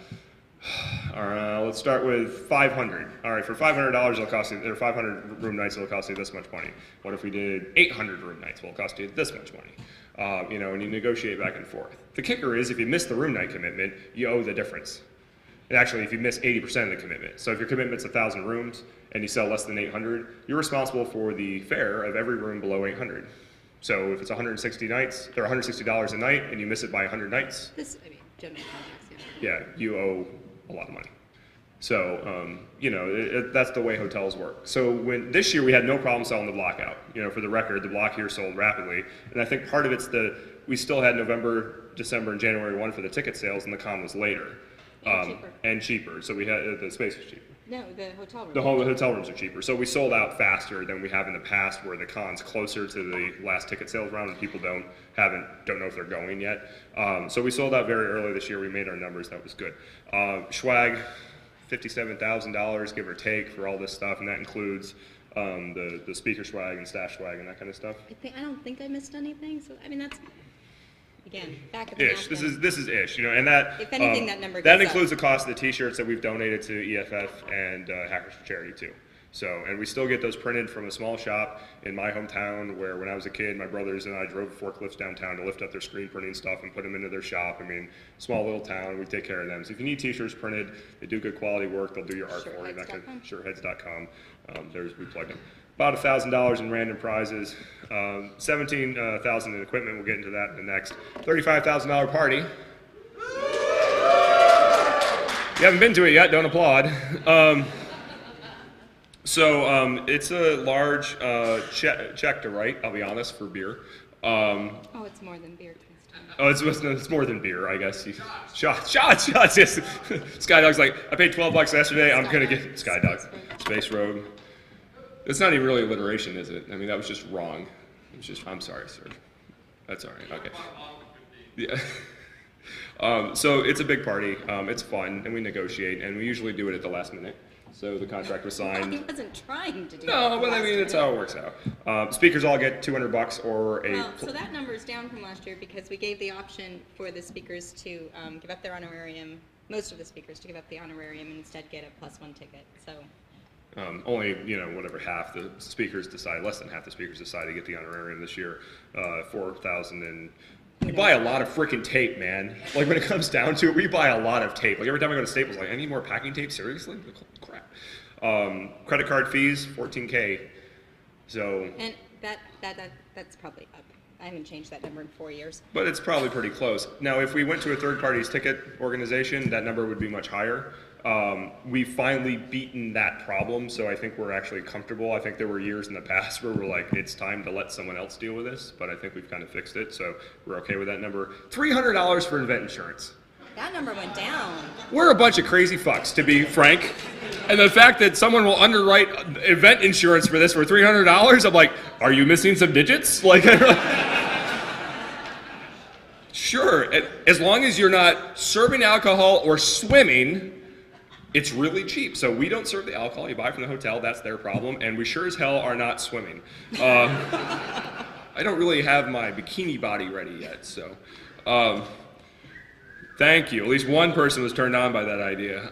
All right, let's start with 500. All right, for $500, it'll cost you, or 500 room nights, it'll cost you this much money. What if we did 800 room nights? Well, it'll cost you this much money. You know, and you negotiate back and forth. The kicker is, if you miss the room night commitment, you owe the difference. And actually, if you miss 80% of the commitment, so if your commitment's 1,000 rooms and you sell less than 800, you're responsible for the fare of every room below 800. So if it's 160 nights, they're $160 a night, and you miss it by 100 nights. General contracts, yeah. Yeah, you owe a lot of money. So, you know, that's the way hotels work. So this year we had no problem selling the block out. You know, for the record, the block here sold rapidly. And I think part of it's we still had November, December, and January 1 for the ticket sales, and the con was later. And cheaper. So we had, the space was cheaper. No, the hotel room. The hotel rooms are cheaper. So we sold out faster than we have in the past, where the con's closer to the last ticket sales round and people don't know if they're going yet. So we sold out very early this year. We made our numbers. That was good. Swag, $57,000, give or take, for all this stuff, and that includes the speaker swag and stash swag and that kind of stuff. I don't think I missed anything. So I mean, that's again back of the Ish. napkin. This is ish. You know, and that If anything, that number that goes includes up. the cost of the T-shirts that we've donated to EFF and Hackers for Charity too. So, and we still get those printed from a small shop in my hometown where when I was a kid, my brothers and I drove forklifts downtown to lift up their screen printing stuff and put them into their shop. I mean, small little town, we take care of them. So if you need t-shirts printed, they do good quality work, they'll do your art for you. Shirtheads.com. We plug them. About $1,000 in random prizes, $17,000 in equipment. We'll get into that in the next $35,000 party. You haven't been to it yet, don't applaud. It's a large check to write, I'll be honest, for beer. Oh, it's more than beer. Oh, it's more than beer, I guess. Shots, yes. Skydog's like, I paid $12 yesterday, I'm gonna get Skydog. Space Rogue. It's not even really alliteration, is it? I mean, that was just wrong. It was just, I'm sorry, sir. That's all right, okay. Yeah. So it's a big party, it's fun, and we negotiate, and we usually do it at the last minute. So the contract was signed. He wasn't trying to do it. No, but I mean, it's how it works out. Speakers all get $200 or a... Well, so that number is down from last year because we gave the option for the speakers to give up their honorarium, most of the speakers to give up the honorarium and instead get a +1 ticket, so. Only, whatever half the speakers decide, less than half the speakers decide to get the honorarium this year. 4,000 and... We buy a lot of freaking tape, man. Like, when it comes down to it, we buy a lot of tape. Like, every time I go to Staples, like, I need more packing tape? Seriously? Like, holy crap. Credit card fees, $14K. So... And that's probably up. I haven't changed that number in 4 years. But it's probably pretty close. Now, if we went to a third party's ticket organization, that number would be much higher. We've finally beaten that problem, so I think we're actually comfortable. I think there were years in the past where we're like, it's time to let someone else deal with this, but I think we've kind of fixed it, so we're okay with that number. $300 for event insurance. That number went down. We're a bunch of crazy fucks, to be frank. And the fact that someone will underwrite event insurance for this for $300, I'm like, are you missing some digits? Like, sure, as long as you're not serving alcohol or swimming, it's really cheap. So we don't serve the alcohol. You buy from the hotel. That's their problem. And we sure as hell are not swimming. I don't really have my bikini body ready yet. So thank you. At least one person was turned on by that idea.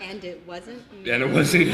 And it wasn't me. And it wasn't.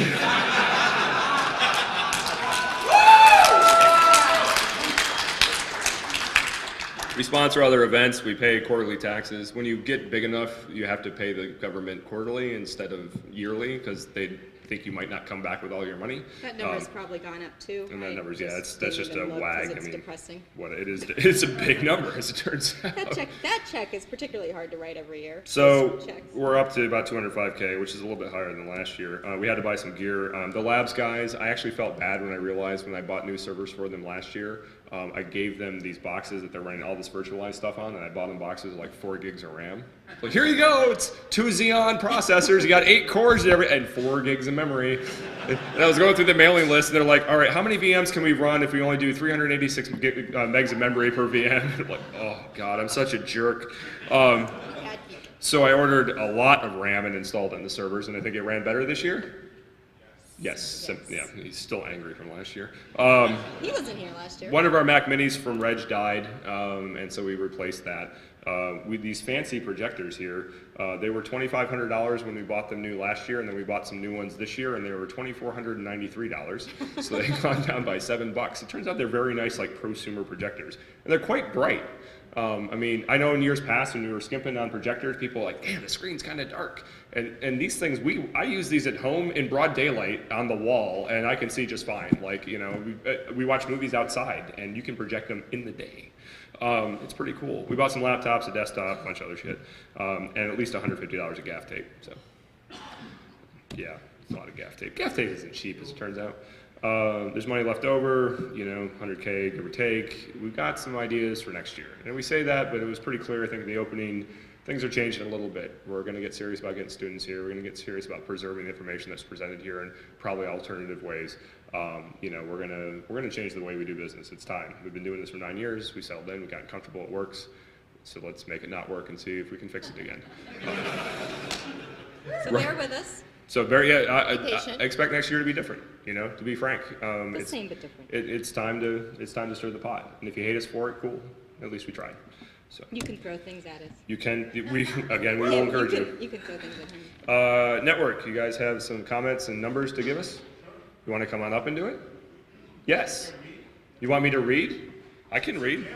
We sponsor other events. We pay quarterly taxes. When you get big enough, you have to pay the government quarterly instead of yearly because they think you might not come back with all your money. That number's probably gone up too. And that number's, that's didn't just a even look 'cause wag. It's I mean, depressing. what it is, it's a big number as it turns out. That check is particularly hard to write every year. So Those checks. we're up to about 205K, which is a little bit higher than last year. We had to buy some gear. The labs guys, I actually felt bad when I realized when I bought new servers for them last year, I gave them these boxes that they're running all this virtualized stuff on, and I bought them boxes of like 4 gigs of RAM. Like, here you go, it's 2 Xeon processors, you got 8 cores and 4 gigs of memory. And I was going through the mailing list, and they're like, all right, how many VMs can we run if we only do 386 megs of memory per VM? I'm like, oh God, I'm such a jerk. So I ordered a lot of RAM and installed it in the servers, and I think it ran better this year. Yes. Yeah, he's still angry from last year. He wasn't here last year. One of our Mac Minis from Reg died, and so we replaced that. With these fancy projectors here, they were $2,500 when we bought them new last year, and then we bought some new ones this year, and they were $2,493. So they've gone down by $7. It turns out they're very nice, like prosumer projectors, and they're quite bright. I mean, I know in years past when we were skimping on projectors, people were like, damn, the screen's kind of dark. And these things, I use these at home in broad daylight on the wall, and I can see just fine. Like, we watch movies outside, and you can project them in the day. It's pretty cool. We bought some laptops, a desktop, a bunch of other shit, and at least $150 of gaff tape. So, yeah, it's a lot of gaff tape. Gaff tape isn't cheap, as it turns out. There's money left over, 100K, give or take. We've got some ideas for next year. And we say that, but it was pretty clear, I think, in the opening, things are changing a little bit. We're going to get serious about getting students here. We're going to get serious about preserving the information that's presented here in probably alternative ways. We're going to change the way we do business. It's time. We've been doing this for 9 years. We settled in. We got comfortable. It works. So let's make it not work and see if we can fix it again. So bear with us. So I expect next year to be different. To be frank, The same but different. It's time to stir the pot. And if you hate us for it, cool. At least we tried. So You can throw things at us. you can, we will encourage you. You can throw things at him. Network, you guys have some comments and numbers to give us? You want to come on up and do it? Yes. You want me to read? I can read.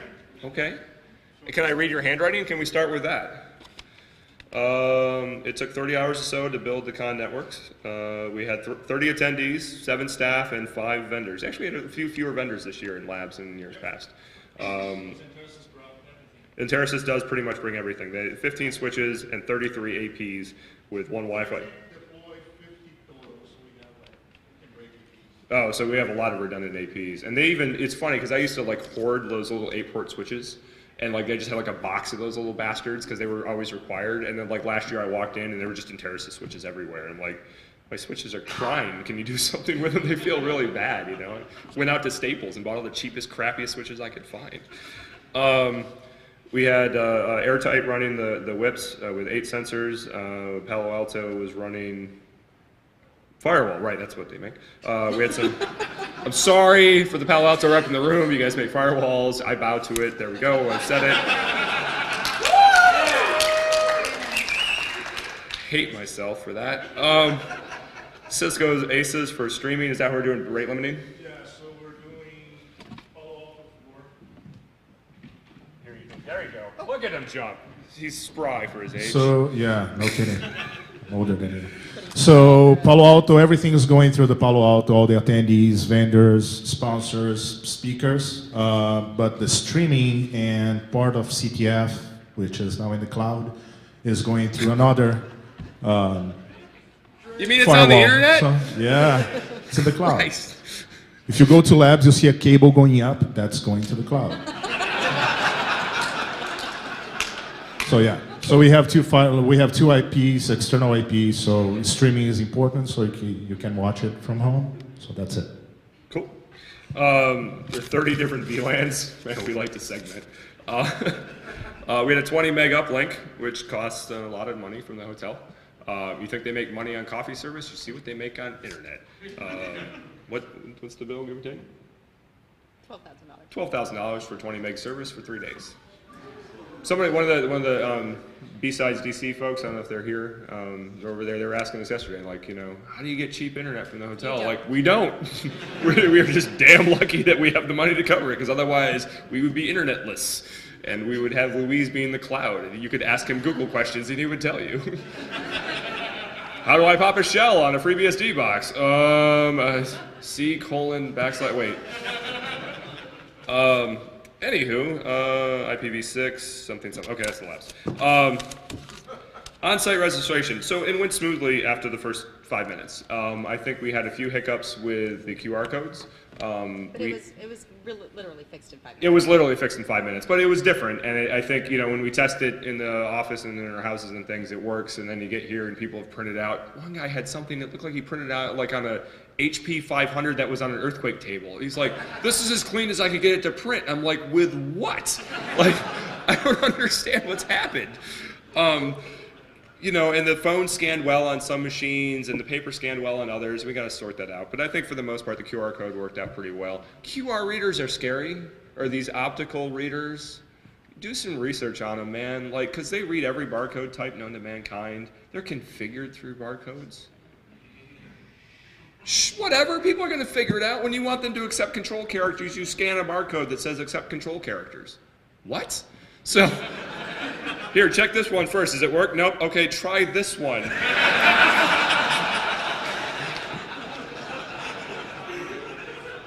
Okay. Can I read your handwriting? Can we start with that? It took 30 hours or so to build the con networks. We had 30 attendees, 7 staff, and 5 vendors. Actually, we had a few fewer vendors this year in labs than in years past. Enterasys does pretty much bring everything. They had 15 switches and 33 APs with 1 Wi-Fi. Oh, so we have a lot of redundant APs. And they even, it's funny because I used to like hoard those little 8-port switches. And like they just had like a box of those little bastards because they were always required. And then like last year I walked in and there were just Enterasys switches everywhere. And I'm like, my switches are crying. Can you do something with them? They feel really bad, you know? Went out to Staples and bought all the cheapest, crappiest switches I could find. We had Airtight running the whips with 8 sensors. Palo Alto was running Firewall, right, that's what they make. We had some, I'm sorry for the Palo Alto rep in the room, you guys make firewalls, I bow to it, there we go, I said it. Hate myself for that. Cisco's ACES for streaming, is that what we're doing, rate limiting? Yeah, so we're doing Palo Alto 4. There you go, look at him jump. He's spry for his age. So, yeah, no kidding. Older than you. So, Palo Alto, everything is going through the Palo Alto, all the attendees, vendors, sponsors, speakers. But the streaming and part of CTF, which is now in the cloud, is going through another You mean it's firewall. on the internet? So, yeah, it's in the cloud. Christ. If you go to labs, you'll see a cable going up, that's going to the cloud. So yeah, so we have two IPs, external IPs. So streaming is important, so you can watch it from home. So that's it. Cool. There are 30 different VLANs. Man, we like to segment. We had a 20 meg uplink, which costs a lot of money from the hotel. You think they make money on coffee service? You see what they make on internet. What's the bill, give or take? $12,000. $12,000 for 20 meg service for 3 days. Somebody, one of the B-Sides DC folks, I don't know if they're here, over there, they were asking us yesterday, like, you know, how do you get cheap internet from the hotel? Like, we don't. We're just damn lucky that we have the money to cover it, because otherwise we would be internetless. And we would have Louise be in the cloud, and you could ask him Google questions and he would tell you. How do I pop a shell on a FreeBSD box? C:\\, wait. Anywho, IPv6, something. Okay, that's the labs. On-site registration. So it went smoothly after the first 5 minutes. I think we had a few hiccups with the QR codes. But it was literally fixed in 5 minutes. It was literally fixed in 5 minutes, but it was different. And I think, you know, when we test it in the office and in our houses and things, it works. And then you get here and people have printed out. One guy had something that looked like he printed out like on a HP 500 that was on an earthquake table. He's like, this is as clean as I could get it to print. I'm like, with what? Like, I don't understand what's happened. You know, and the phone scanned well on some machines and the paper scanned well on others. We got to sort that out. But I think for the most part, the QR code worked out pretty well. QR readers are scary. Or these optical readers. Do some research on them, man. Like, because they read every barcode type known to mankind. They're configured through barcodes. Shh, whatever. People are going to figure it out. When you want them to accept control characters, you scan a barcode that says accept control characters. What? So... Here, check this one first. Does it work? Nope. Okay, try this one.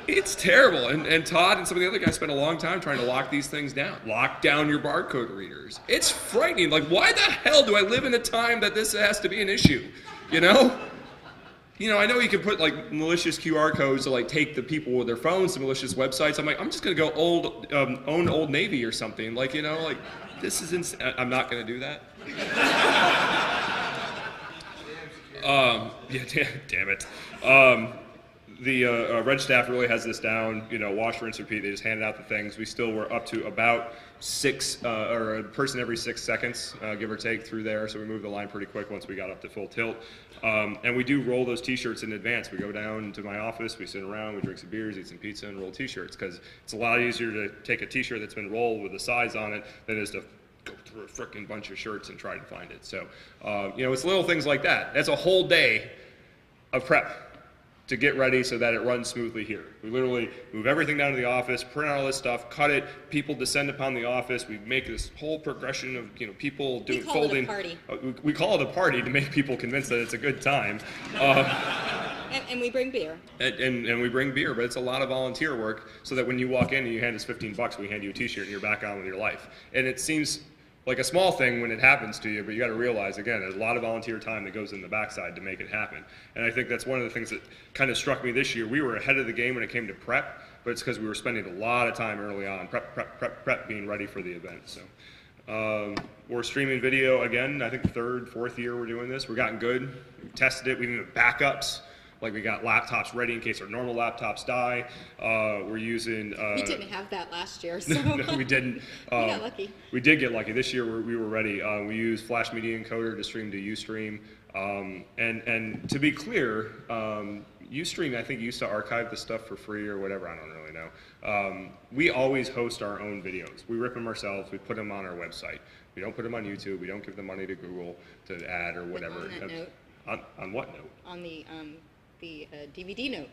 It's terrible. And Todd and some of the other guys spent a long time trying to lock these things down. Lock down your barcode readers. It's frightening. Like, why the hell do I live in a time that this has to be an issue? You know? You know, I know you can put like malicious QR codes to like take the people with their phones to malicious websites. I'm like, I'm just gonna go own Old Navy or something. Like, you know, like this is insane. I'm not gonna do that. Yeah, damn it. The Red staff really has this down, you know, wash, rinse, repeat. They just handed out the things. We still were up to about 6, or a person every 6 seconds, give or take, through there. So we moved the line pretty quick once we got up to full tilt. And we do roll those T-shirts in advance. We go down to my office, we sit around, we drink some beers, eat some pizza, and roll T-shirts, because it's a lot easier to take a T-shirt that's been rolled with a size on it than it is to go through a frickin' bunch of shirts and try to find it. So, you know, it's little things like that. That's a whole day of prep to get ready so that it runs smoothly here. We literally move everything down to the office, print out all this stuff, cut it, people descend upon the office, we make this whole progression of, you know, people doing folding. We call it a party. We call it a party to make people convinced that it's a good time. And we bring beer. And we bring beer, but it's a lot of volunteer work, so that when you walk in and you hand us $15, we hand you a T-shirt and you're back on with your life. And it seems like a small thing when it happens to you, but you got to realize, again, there's a lot of volunteer time that goes in the backside to make it happen. And I think that's one of the things that kind of struck me this year. We were ahead of the game when it came to prep, but it's because we were spending a lot of time early on, prep, being ready for the event. So we're streaming video again. I think the 3rd, 4th year we're doing this. We're gotten good. We tested it. We even have backups. Like, we got laptops ready in case our normal laptops die. We're using... we didn't have that last year, so... No, we didn't. We got lucky. We did get lucky. This year we were ready. We used Flash Media Encoder to stream to Ustream. And to be clear, Ustream, I think, used to archive the stuff for free or whatever. I don't really know. We always host our own videos. We rip them ourselves. We put them on our website. We don't put them on YouTube. We don't give the money to Google to add or whatever. On that note. On what note? On the DVD note.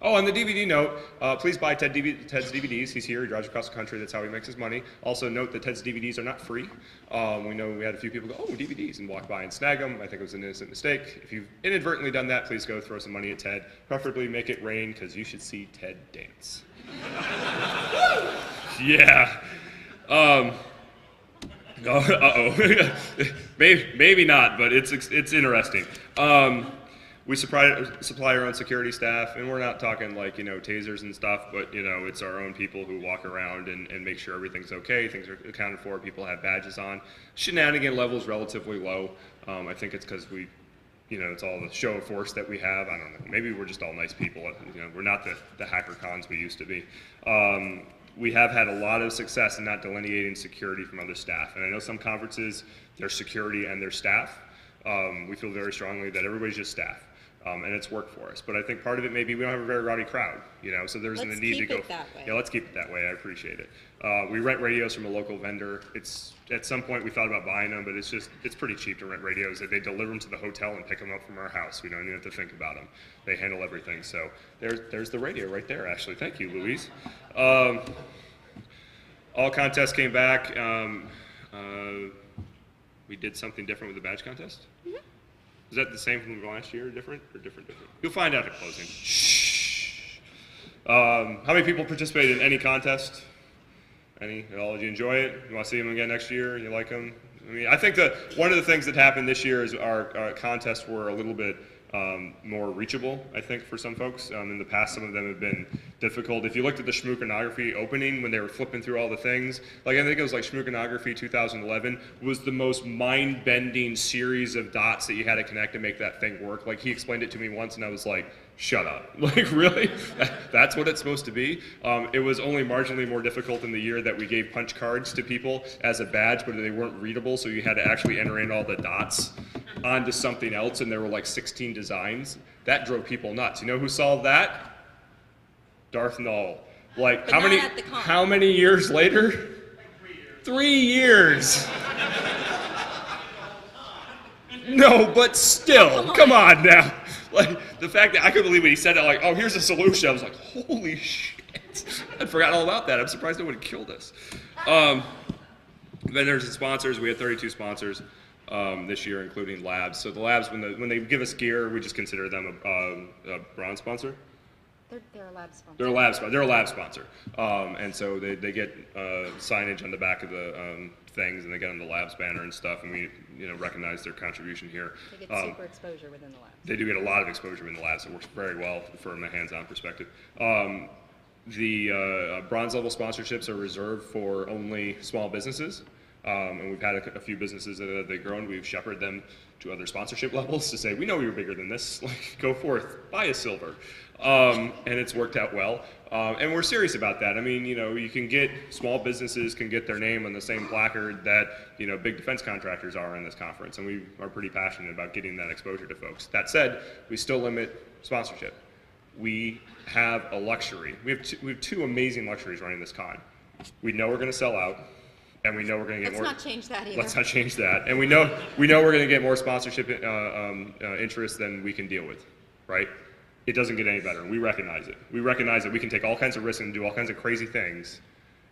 Oh, on the DVD note, please buy Ted's DVDs. He's here. He drives across the country. That's how he makes his money. Also note that Ted's DVDs are not free. We know we had a few people go, oh, DVDs, and walk by and snag them. I think it was an innocent mistake. If you've inadvertently done that, please go throw some money at Ted. Preferably make it rain, because you should see Ted dance. Yeah. Maybe not, but it's interesting. We supply our own security staff, and we're not talking like, you know, tasers and stuff, but, you know, it's our own people who walk around and make sure everything's okay, things are accounted for, people have badges on. Shenanigan level is relatively low. I think it's because we, you know, it's all the show of force that we have. I don't know. Maybe we're just all nice people. You know, we're not the hacker cons we used to be. We have had a lot of success in not delineating security from other staff. And I know some conferences, their security and their staff. We feel very strongly that everybody's just staff. And it's worked for us. But I think part of it may be we don't have a very rowdy crowd, you know, so there's the need to go. Let's keep it that way. Yeah, let's keep it that way. I appreciate it. We rent radios from a local vendor. It's, at some point we thought about buying them, but it's pretty cheap to rent radios. They deliver them to the hotel and pick them up from our house. We don't even have to think about them. They handle everything. So there's the radio right there, actually. Thank you, Louise. All contests came back. We did something different with the badge contest. Mm-hmm. Is that the same from last year, different? You'll find out at closing. Shh. How many people participated in any contest? Any at all? Did you enjoy it? You want to see them again next year? You like them? I mean, I think that one of the things that happened this year is our contests were a little bit more reachable, I think, for some folks. In the past, some of them have been difficult. If you looked at the ShmooConography opening when they were flipping through all the things, like I think it was like ShmooConography 2011 was the most mind-bending series of dots that you had to connect to make that thing work. Like, he explained it to me once and I was like, shut up. Like, really? That's what it's supposed to be? It was only marginally more difficult in the year that we gave punch cards to people as a badge, but they weren't readable, so you had to actually enter in all the dots onto something else, and there were like 16 designs. That drove people nuts. You know who solved that? Darth Null. Like, how many years later? Like 3 years. No, but still, come on now. Like, the fact that I couldn't believe when he said it, like, oh, here's a solution. I was like, holy shit. I'd forgotten all about that. I'm surprised no one killed us. Vendors and sponsors, we had 32 sponsors this year, including labs. So the labs, when they give us gear, we just consider them a bronze sponsor. They're a lab sponsor. They're a lab sponsor. And so they get signage on the back of the things, and they get on the labs banner and stuff, and we recognize their contribution here. They get super exposure within the labs. They do get a lot of exposure in the labs. It works very well from a hands-on perspective. The bronze level sponsorships are reserved for only small businesses. And we've had a few businesses that have grown. We've shepherded them to other sponsorship levels to say, we know you're bigger than this. Like, go forth, buy a silver. And it's worked out well. And we're serious about that. I mean, you know, you can get, small businesses can get their name on the same placard that, you know, big defense contractors are in this conference. And we are pretty passionate about getting that exposure to folks. That said, we still limit sponsorship. We have a luxury. We have two amazing luxuries running this con. We know we're going to sell out, and we know we're going to get Let's more. not change that either. Let's not change that. And we know we're going to get more sponsorship interest than we can deal with, right? It doesn't get any better. We recognize it. We recognize that we can take all kinds of risks and do all kinds of crazy things,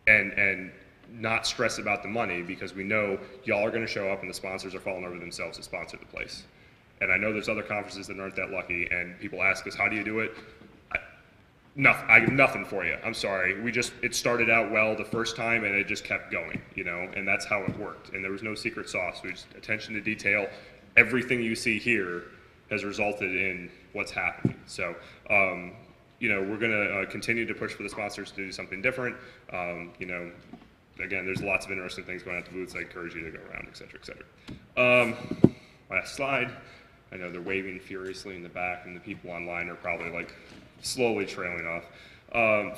and not stress about the money, because we know y'all are going to show up and the sponsors are falling over themselves to sponsor the place. And I know there's other conferences that aren't that lucky, and people ask us, how do you do it? I have nothing for you. I'm sorry. It started out well the first time, and it just kept going, you know, and that's how it worked. And there was no secret sauce. We just attention to detail. Everything you see here has resulted in what's happening. So, you know, we're going to continue to push for the sponsors to do something different. You know, again, there's lots of interesting things going on at the booths. I encourage you to go around, et cetera, et cetera. Last slide. I know they're waving furiously in the back, and the people online are probably like slowly trailing off.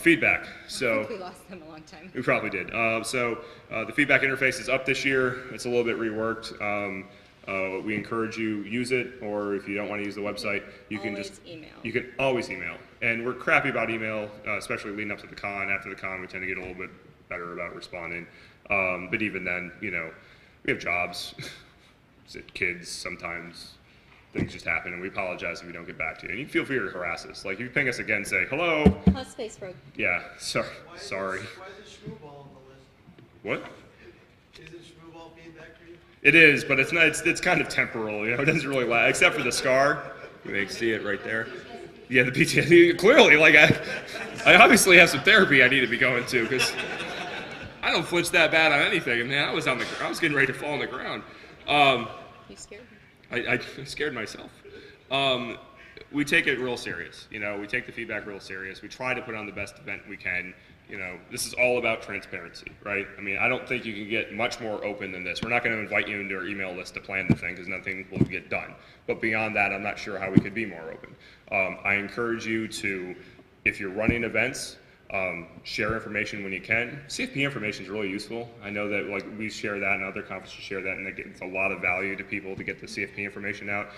Feedback. So I think we lost them a long time. we probably did. The feedback interface is up this year. It's a little bit reworked. We encourage you use it, or if you don't want to use the website, you can Always just email. You can always email. And we're crappy about email, especially leading up to the con. After the con, we tend to get a little bit better about responding. But even then, you know, we have jobs, kids sometimes. Things just happen, and we apologize if we don't get back to you. And you can feel free to harass us. Like, you ping us again, say, hello. Plus Space Road. Yeah, sorry. Why is ShmooBall on the list? What? Isn't ShmooBall feedback for you? It is, but it's not. It's kind of temporal, you know. It doesn't really last, except for the scar. You may see it right there. Yeah, the PTSD. Clearly, like I obviously have some therapy I need to be going to, because I don't flinch that bad on anything. And man, I was getting ready to fall on the ground. You scared me? I scared myself. We take it real serious. You know, we take the feedback real serious. We try to put on the best event we can. You know, this is all about transparency, right? I mean, I don't think you can get much more open than this. We're not going to invite you into our email list to plan the thing, because nothing will get done. But beyond that, I'm not sure how we could be more open. I encourage you to, if you're running events, share information when you can. CFP information is really useful. I know that like we share that and other conferences share that, and it's a lot of value to people to get the CFP information out.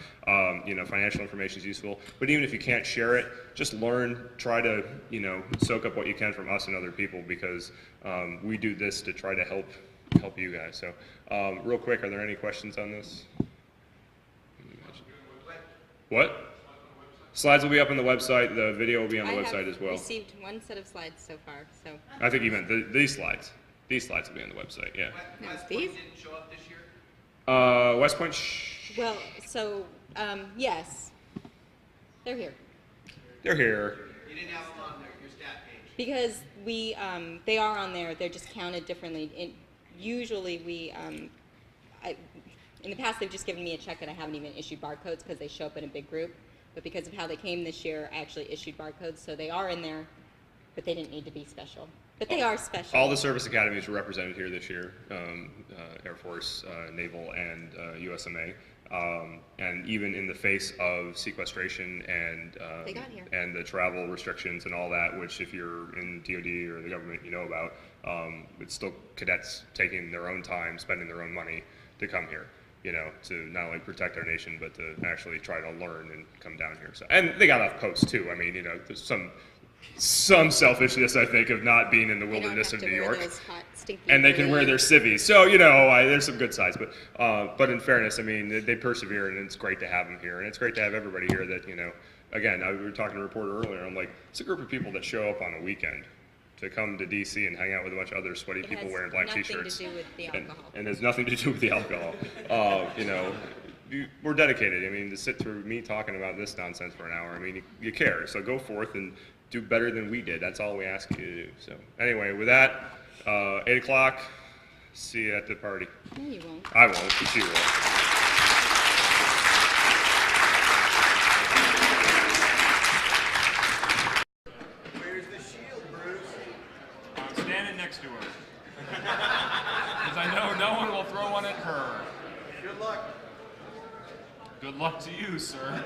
You know, financial information is useful. But even if you can't share it, just learn, try to, you know, soak up what you can from us and other people, because we do this to try to help you guys. So real quick, are there any questions on this? What? Slides will be up on the website. The video will be on the website as well. I have received one set of slides so far, so. I think you meant these slides. These slides will be on the website, yeah. No, West these? Point didn't show up this year? West Point, Well, so, yes. They're here. they're here. You didn't have them on your stat page. Because we, they are on there, they're just counted differently. Usually we, in the past they've just given me a check and I haven't even issued barcodes because they show up in a big group. But because of how they came this year, I actually issued barcodes, so they are in there, but they didn't need to be special. But they are special. All the service academies were represented here this year, Air Force, Naval, and USMA. And even in the face of sequestration and They got here. and the travel restrictions and all that, which if you're in DoD or the government, you know about, it's still cadets taking their own time, spending their own money to come here. You know, to not only protect our nation, but to actually try to learn and come down here. So, and they got off post too. I mean, you know, there's some selfishness, I think, of not being in the They don't wilderness have of to New wear York. those hot, stinky And they can wear their civvies. So, you know, there's some good sides. But in fairness, I mean, they persevere, and it's great to have them here. And it's great to have everybody here that, you know, again, we were talking to a reporter earlier. I'm like, it's a group of people that show up on a weekend to come to D.C. and hang out with a bunch of other sweaty It people has wearing black nothing T-shirts. to do with the alcohol. And there's nothing to do with the alcohol. You know, we're dedicated. I mean, to sit through me talking about this nonsense for an hour, I mean, you care. So go forth and do better than we did. That's all we ask you to do. So anyway, with that, 8 o'clock, see you at the party. No, you won't. I won't, but you will. Where's the shield, Bruce? I'm standing next to her. Because I know no one will Good luck to you, sir.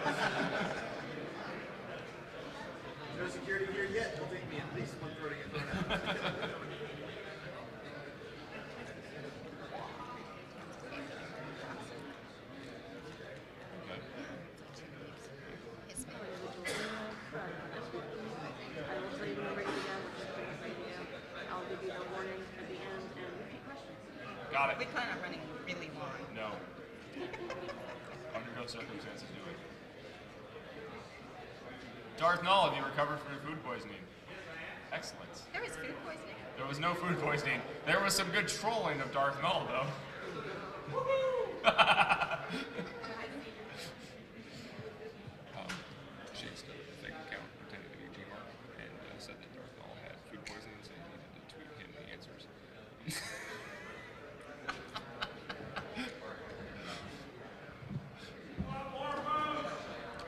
No security here yet. It'll take me at least 1:30 to get thrown out. I will tell you when I'm ready to go. I'll give you the warning at the end and repeat questions. Got it. We plan on running really long. No. Under no circumstances do it. Darth Null, have you recovered from your food poisoning? Excellent. There was food poisoning. There was no food poisoning. There was some good trolling of Darth Null, though. She used a fake account pretending to be Gmark and said that Darth Null had food poisoning, so he needed to tweet him the answers.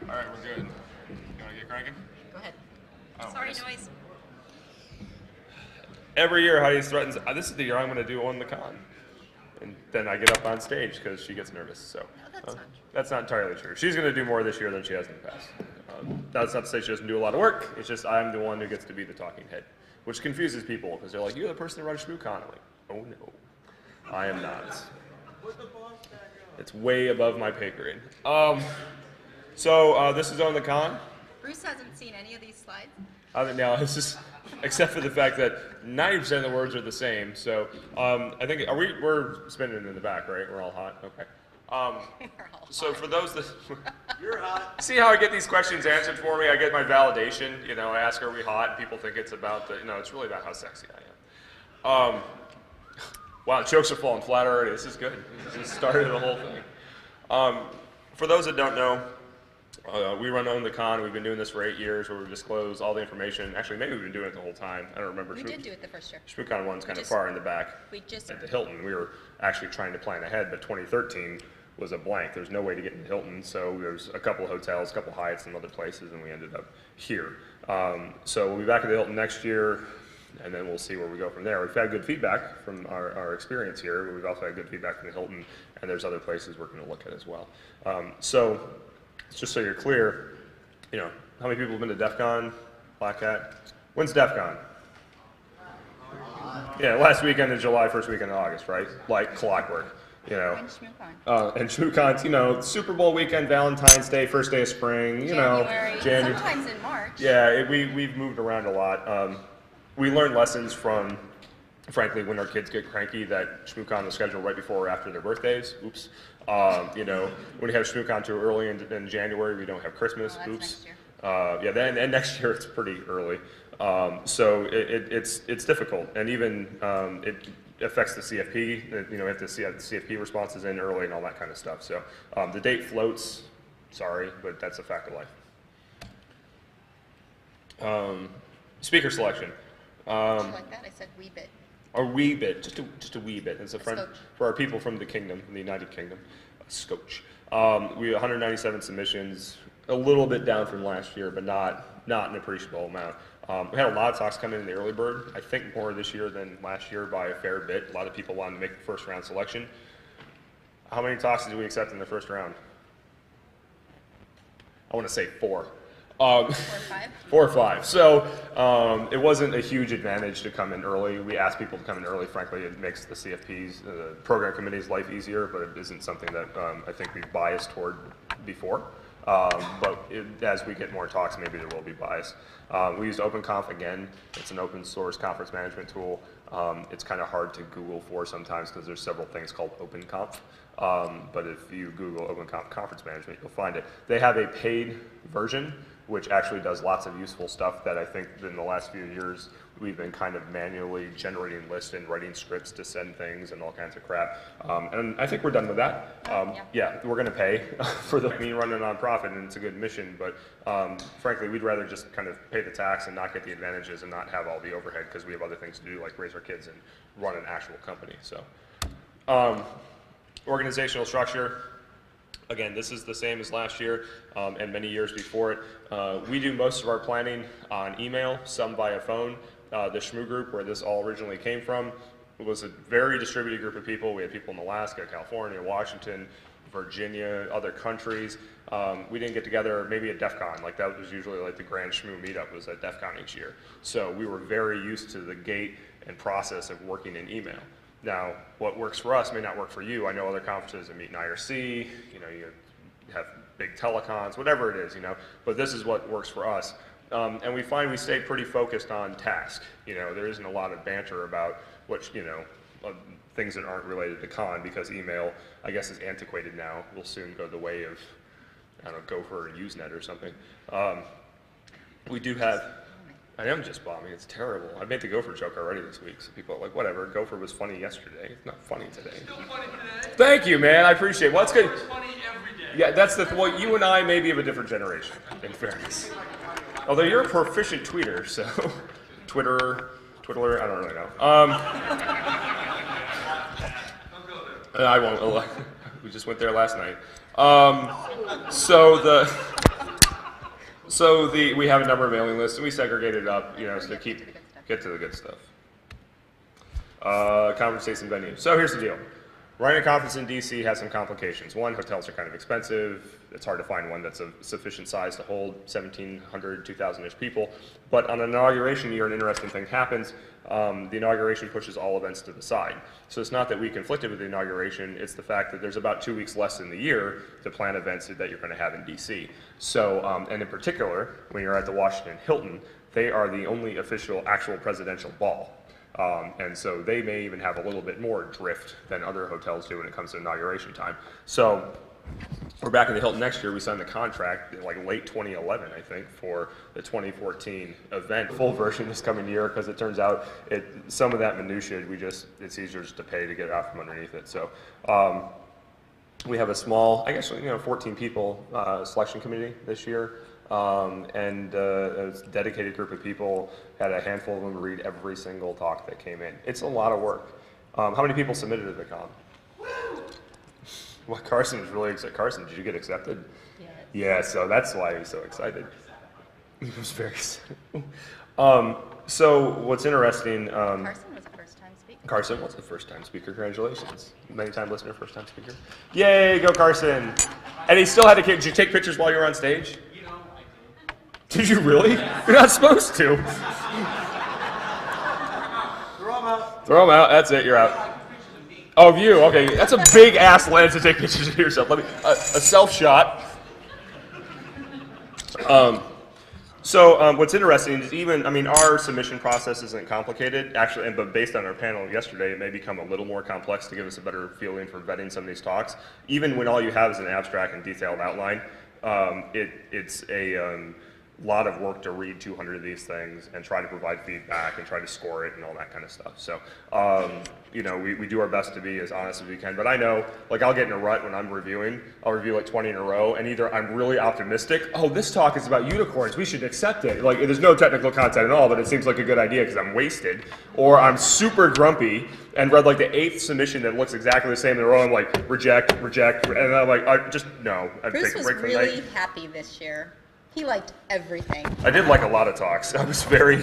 All right, we're good. You want to get cranking? Go ahead. Oh, Sorry, yes. noise. Every year, Heidi threatens, this is the year I'm going to do on the con. And then I get up on stage because she gets nervous. So that's not entirely true. She's going to do more this year than she has in the past. That's not to say she doesn't do a lot of work. It's just I'm the one who gets to be the talking head, which confuses people because they're like, "You're the person who runs ShmooCon." I'm like, "Oh no, I am not." It's way above my pay grade. So this is on the con. Bruce hasn't seen any of these slides. Now it's just, except for the fact that 90% of the words are the same. So I think we're spinning in the back, right? We're all hot. Okay. So for those that You're hot. see how I get these questions answered for me, I get my validation. You know, I ask, "Are we hot?" And people think it's about the. No, it's really about how sexy I am. Wow, jokes are falling flat already. This is good. This started the whole thing. For those that don't know, we run Own the Con. We've been doing this for 8 years, where we disclose all the information. Actually, maybe we've been doing it the whole time. I don't remember. We did do it the first year. ShmooCon 1's kind of just- far in the back. We just At the Hilton, we were actually trying to plan ahead, but 2013 was a blank. There's no way to get into Hilton, so there's a couple hotels, a couple Hyatts, and other places, and we ended up here. So we'll be back at the Hilton next year, and then we'll see where we go from there. We've had good feedback from our experience here, but we've also had good feedback from the Hilton, and there's other places we're going to look at as well. So just so you're clear, you know, how many people have been to DEF CON, Black Hat? When's DEF CON? Yeah, last weekend in July, first weekend in August, right? Like clockwork, you know. When ShmooCon. And ShmooCon's, you know, Super Bowl weekend, Valentine's Day, first day of spring, January, January. sometimes in March. Yeah, we've moved around a lot. We learned lessons from, frankly, when our kids get cranky that ShmooCon was scheduled right before or after their birthdays. Oops. You know, when we have ShmooCon too early in January, we don't have Christmas. Oh, that's Oops. next year. Yeah, then and next year it's pretty early. So it's difficult, and even it affects the CFP. You know, we have to see the CFP responses in early and all that kind of stuff. So the date floats. Sorry, but that's a fact of life. Speaker selection. Did you like that? I said wee bit. A wee bit, just a wee bit. It's a friend scotch. for our people from the kingdom, from the United Kingdom. A scotch. We have 197 submissions, a little bit down from last year, but not an appreciable amount. We had a lot of talks come in the early bird. I think more this year than last year by a fair bit. A lot of people wanted to make the first round selection. How many talks did we accept in the first round? I want to say 4. 4 or 5. 4 or 5. So it wasn't a huge advantage to come in early. We asked people to come in early. Frankly, it makes the CFP's, the program committee's life easier, but it isn't something that I think we've biased toward before. As we get more talks, maybe there will be bias. We used OpenConf again. It's an open source conference management tool. It's kind of hard to Google for sometimes because there's several things called OpenConf. But if you Google OpenConf conference management, you'll find it. They have a paid version, which actually does lots of useful stuff that I think in the last few years we've been kind of manually generating lists and writing scripts to send things and all kinds of crap. And I think we're done with that. Yeah, we're going to pay for me running a nonprofit, and it's a good mission, but frankly, we'd rather just kind of pay the tax and not get the advantages and not have all the overhead because we have other things to do, like raise our kids and run an actual company. So, organizational structure. Again, this is the same as last year and many years before it. We do most of our planning on email, some via phone. The Shmoo group, where this all originally came from, was a very distributed group of people. We had people in Alaska, California, Washington, Virginia, other countries. We didn't get together maybe at DEF CON, like that was usually like the grand Shmoo meetup was at DEF CON each year. So we were very used to the gate and process of working in email. Now, what works for us may not work for you. I know other conferences that meet in IRC, you know, you have big telecons, whatever it is, you know, but this is what works for us. And we find we stay pretty focused on task. You know, there isn't a lot of banter about what, you know, things that aren't related to con, because email, I guess, is antiquated now. Will soon go the way of, I don't know, Gopher and Usenet or something. We do have, I am just bombing, it's terrible. I made the Gopher joke already this week, so people are like, whatever, Gopher was funny yesterday, it's not funny today. Still funny today. Thank you, man, I appreciate it. Well, that's good. It's funny every day. Yeah, that's the, well, you and I may be of a different generation, in fairness. Although you're a proficient tweeter, so, Twitter, I don't really know. I won't, we just went there last night. We have a number of mailing lists, and we segregate it up, you know, so to get to the good stuff. Conference dates and venues. So here's the deal. Running a conference in DC has some complications. One, hotels are kind of expensive. It's hard to find one that's of sufficient size to hold 1,700, 2,000-ish people. But on an inauguration year, an interesting thing happens. The inauguration pushes all events to the side. So it's not that we conflicted with the inauguration, it's the fact that there's about 2 weeks less in the year to plan events that you're going to have in DC. So, and in particular, when you're at the Washington Hilton, they are the only official actual presidential ball. And so they may even have a little bit more drift than other hotels do when it comes to inauguration time. So we're back in the Hilton next year. We signed the contract in like late 2011, I think, for the 2014 event, full version this coming year, because it turns out some of that minutia, it's easier just to pay to get it out from underneath it. So we have a small, I guess, 14 people selection committee this year. And a dedicated group of people, had a handful of them read every single talk that came in. It's a lot of work. How many people submitted to the con? Well, Carson is really excited. Carson, did you get accepted? Yes. Yeah, so that's why he's so excited. He was very excited. So what's interesting... Carson was a first-time speaker. Carson was a first-time speaker. Congratulations. Many-time listener, first-time speaker. Yay, go Carson. And he still had to... Did you take pictures while you were on stage? Did you really? You're not supposed to. Throw them out. Throw them out. That's it. You're out. Oh, of you. Okay. That's a big ass lens to take pictures of yourself. Let me a self shot. What's interesting is our submission process isn't complicated actually, but based on our panel yesterday, it may become a little more complex to give us a better feeling for vetting some of these talks. Even when all you have is an abstract and detailed outline, it's a lot of work to read 200 of these things and try to provide feedback and try to score it and all that kind of stuff. So, we do our best to be as honest as we can. But I know, like, I'll get in a rut when I'm reviewing. I'll review like 20 in a row, and either I'm really optimistic, oh, this talk is about unicorns, we should accept it. Like, there's no technical content at all, but it seems like a good idea because I'm wasted. Or I'm super grumpy and read like the 8th submission that looks exactly the same in a row. I'm like, reject, and I'm like, no. I'd Bruce take a was break from the really night. happy this year. He liked everything. I did like a lot of talks. I was very,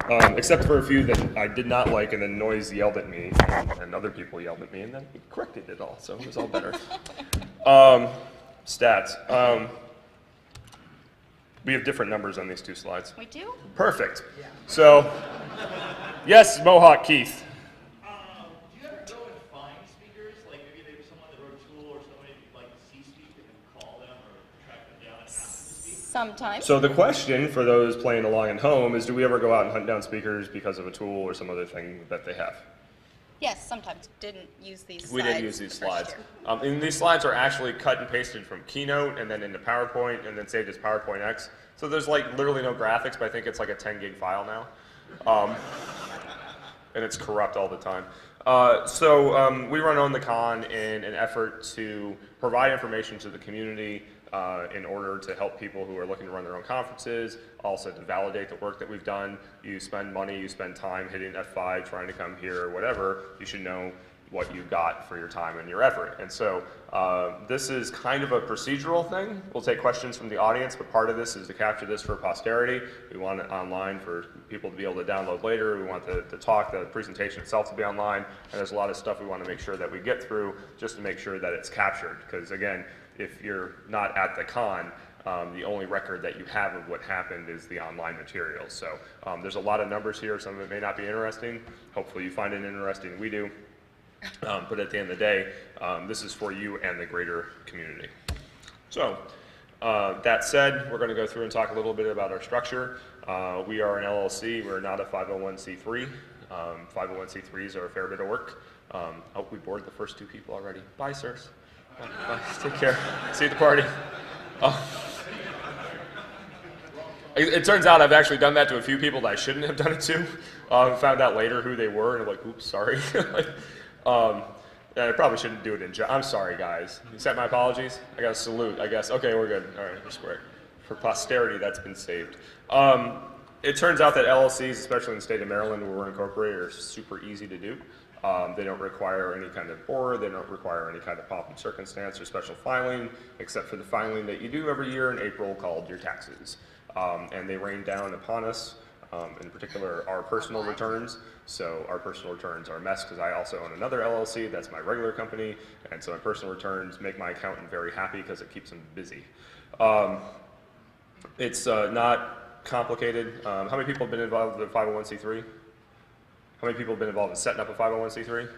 except for a few that I did not like, and then Noise yelled at me, and other people yelled at me, and then he corrected it all, so it was all better. Stats. We have different numbers on these two slides. We do? Perfect. So, yes, Mohawk Keith. Do you ever go and find speakers? Like maybe they were someone that wrote a tool or somebody like C-speak and then call them or track them down and ask them to speak? Sometimes. So the question for those playing along at home is, do we ever go out and hunt down speakers because of a tool or some other thing that they have? Yes, sometimes. Didn't use these slides. We didn't use these the first slides. year. And these slides are actually cut and pasted from Keynote and then into PowerPoint and then saved as PowerPoint X. So there's like literally no graphics, but I think it's like a 10 gig file now. And it's corrupt all the time. We run On the Con in an effort to provide information to the community in order to help people who are looking to run their own conferences, also to validate the work that we've done. You spend money, you spend time hitting F5, trying to come here or whatever, you should know what you got for your time and your effort. And so this is kind of a procedural thing. We'll take questions from the audience, but part of this is to capture this for posterity. We want it online for people to be able to download later. We want the talk, the presentation itself to be online, and there's a lot of stuff we want to make sure that we get through just to make sure that it's captured. Because again, if you're not at the con, the only record that you have of what happened is the online materials. So there's a lot of numbers here. Some of it may not be interesting. Hopefully you find it interesting. We do. But at the end of the day, this is for you and the greater community. So that said, we're going to go through and talk a little bit about our structure. We are an LLC. We're not a 501c3. 501c3s are a fair bit of work. I hope we bored the first 2 people already. Bye, sirs. Bye. Take care. See you at the party. It turns out I've actually done that to a few people that I shouldn't have done it to. Found out later who they were, and I'm like, oops, sorry. I probably shouldn't do it in I'm sorry, guys. You accept my apologies? I got a salute, I guess. Okay, we're good. All right, we're square. For posterity, that's been saved. It turns out that LLCs, especially in the state of Maryland where we're incorporated, are super easy to do. They don't require any kind of board, they don't require any kind of pomp and circumstance or special filing, except for the filing that you do every year in April called your taxes. And they rain down upon us, in particular our personal returns. So our personal returns are a mess because I also own another LLC, that's my regular company, and so my personal returns make my accountant very happy because it keeps him busy. It's not complicated. How many people have been involved with a 501c3? How many people have been involved in setting up a 501c3?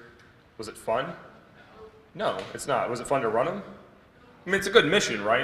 Was it fun? No, it's not. Was it fun to run them? I mean, it's a good mission, right?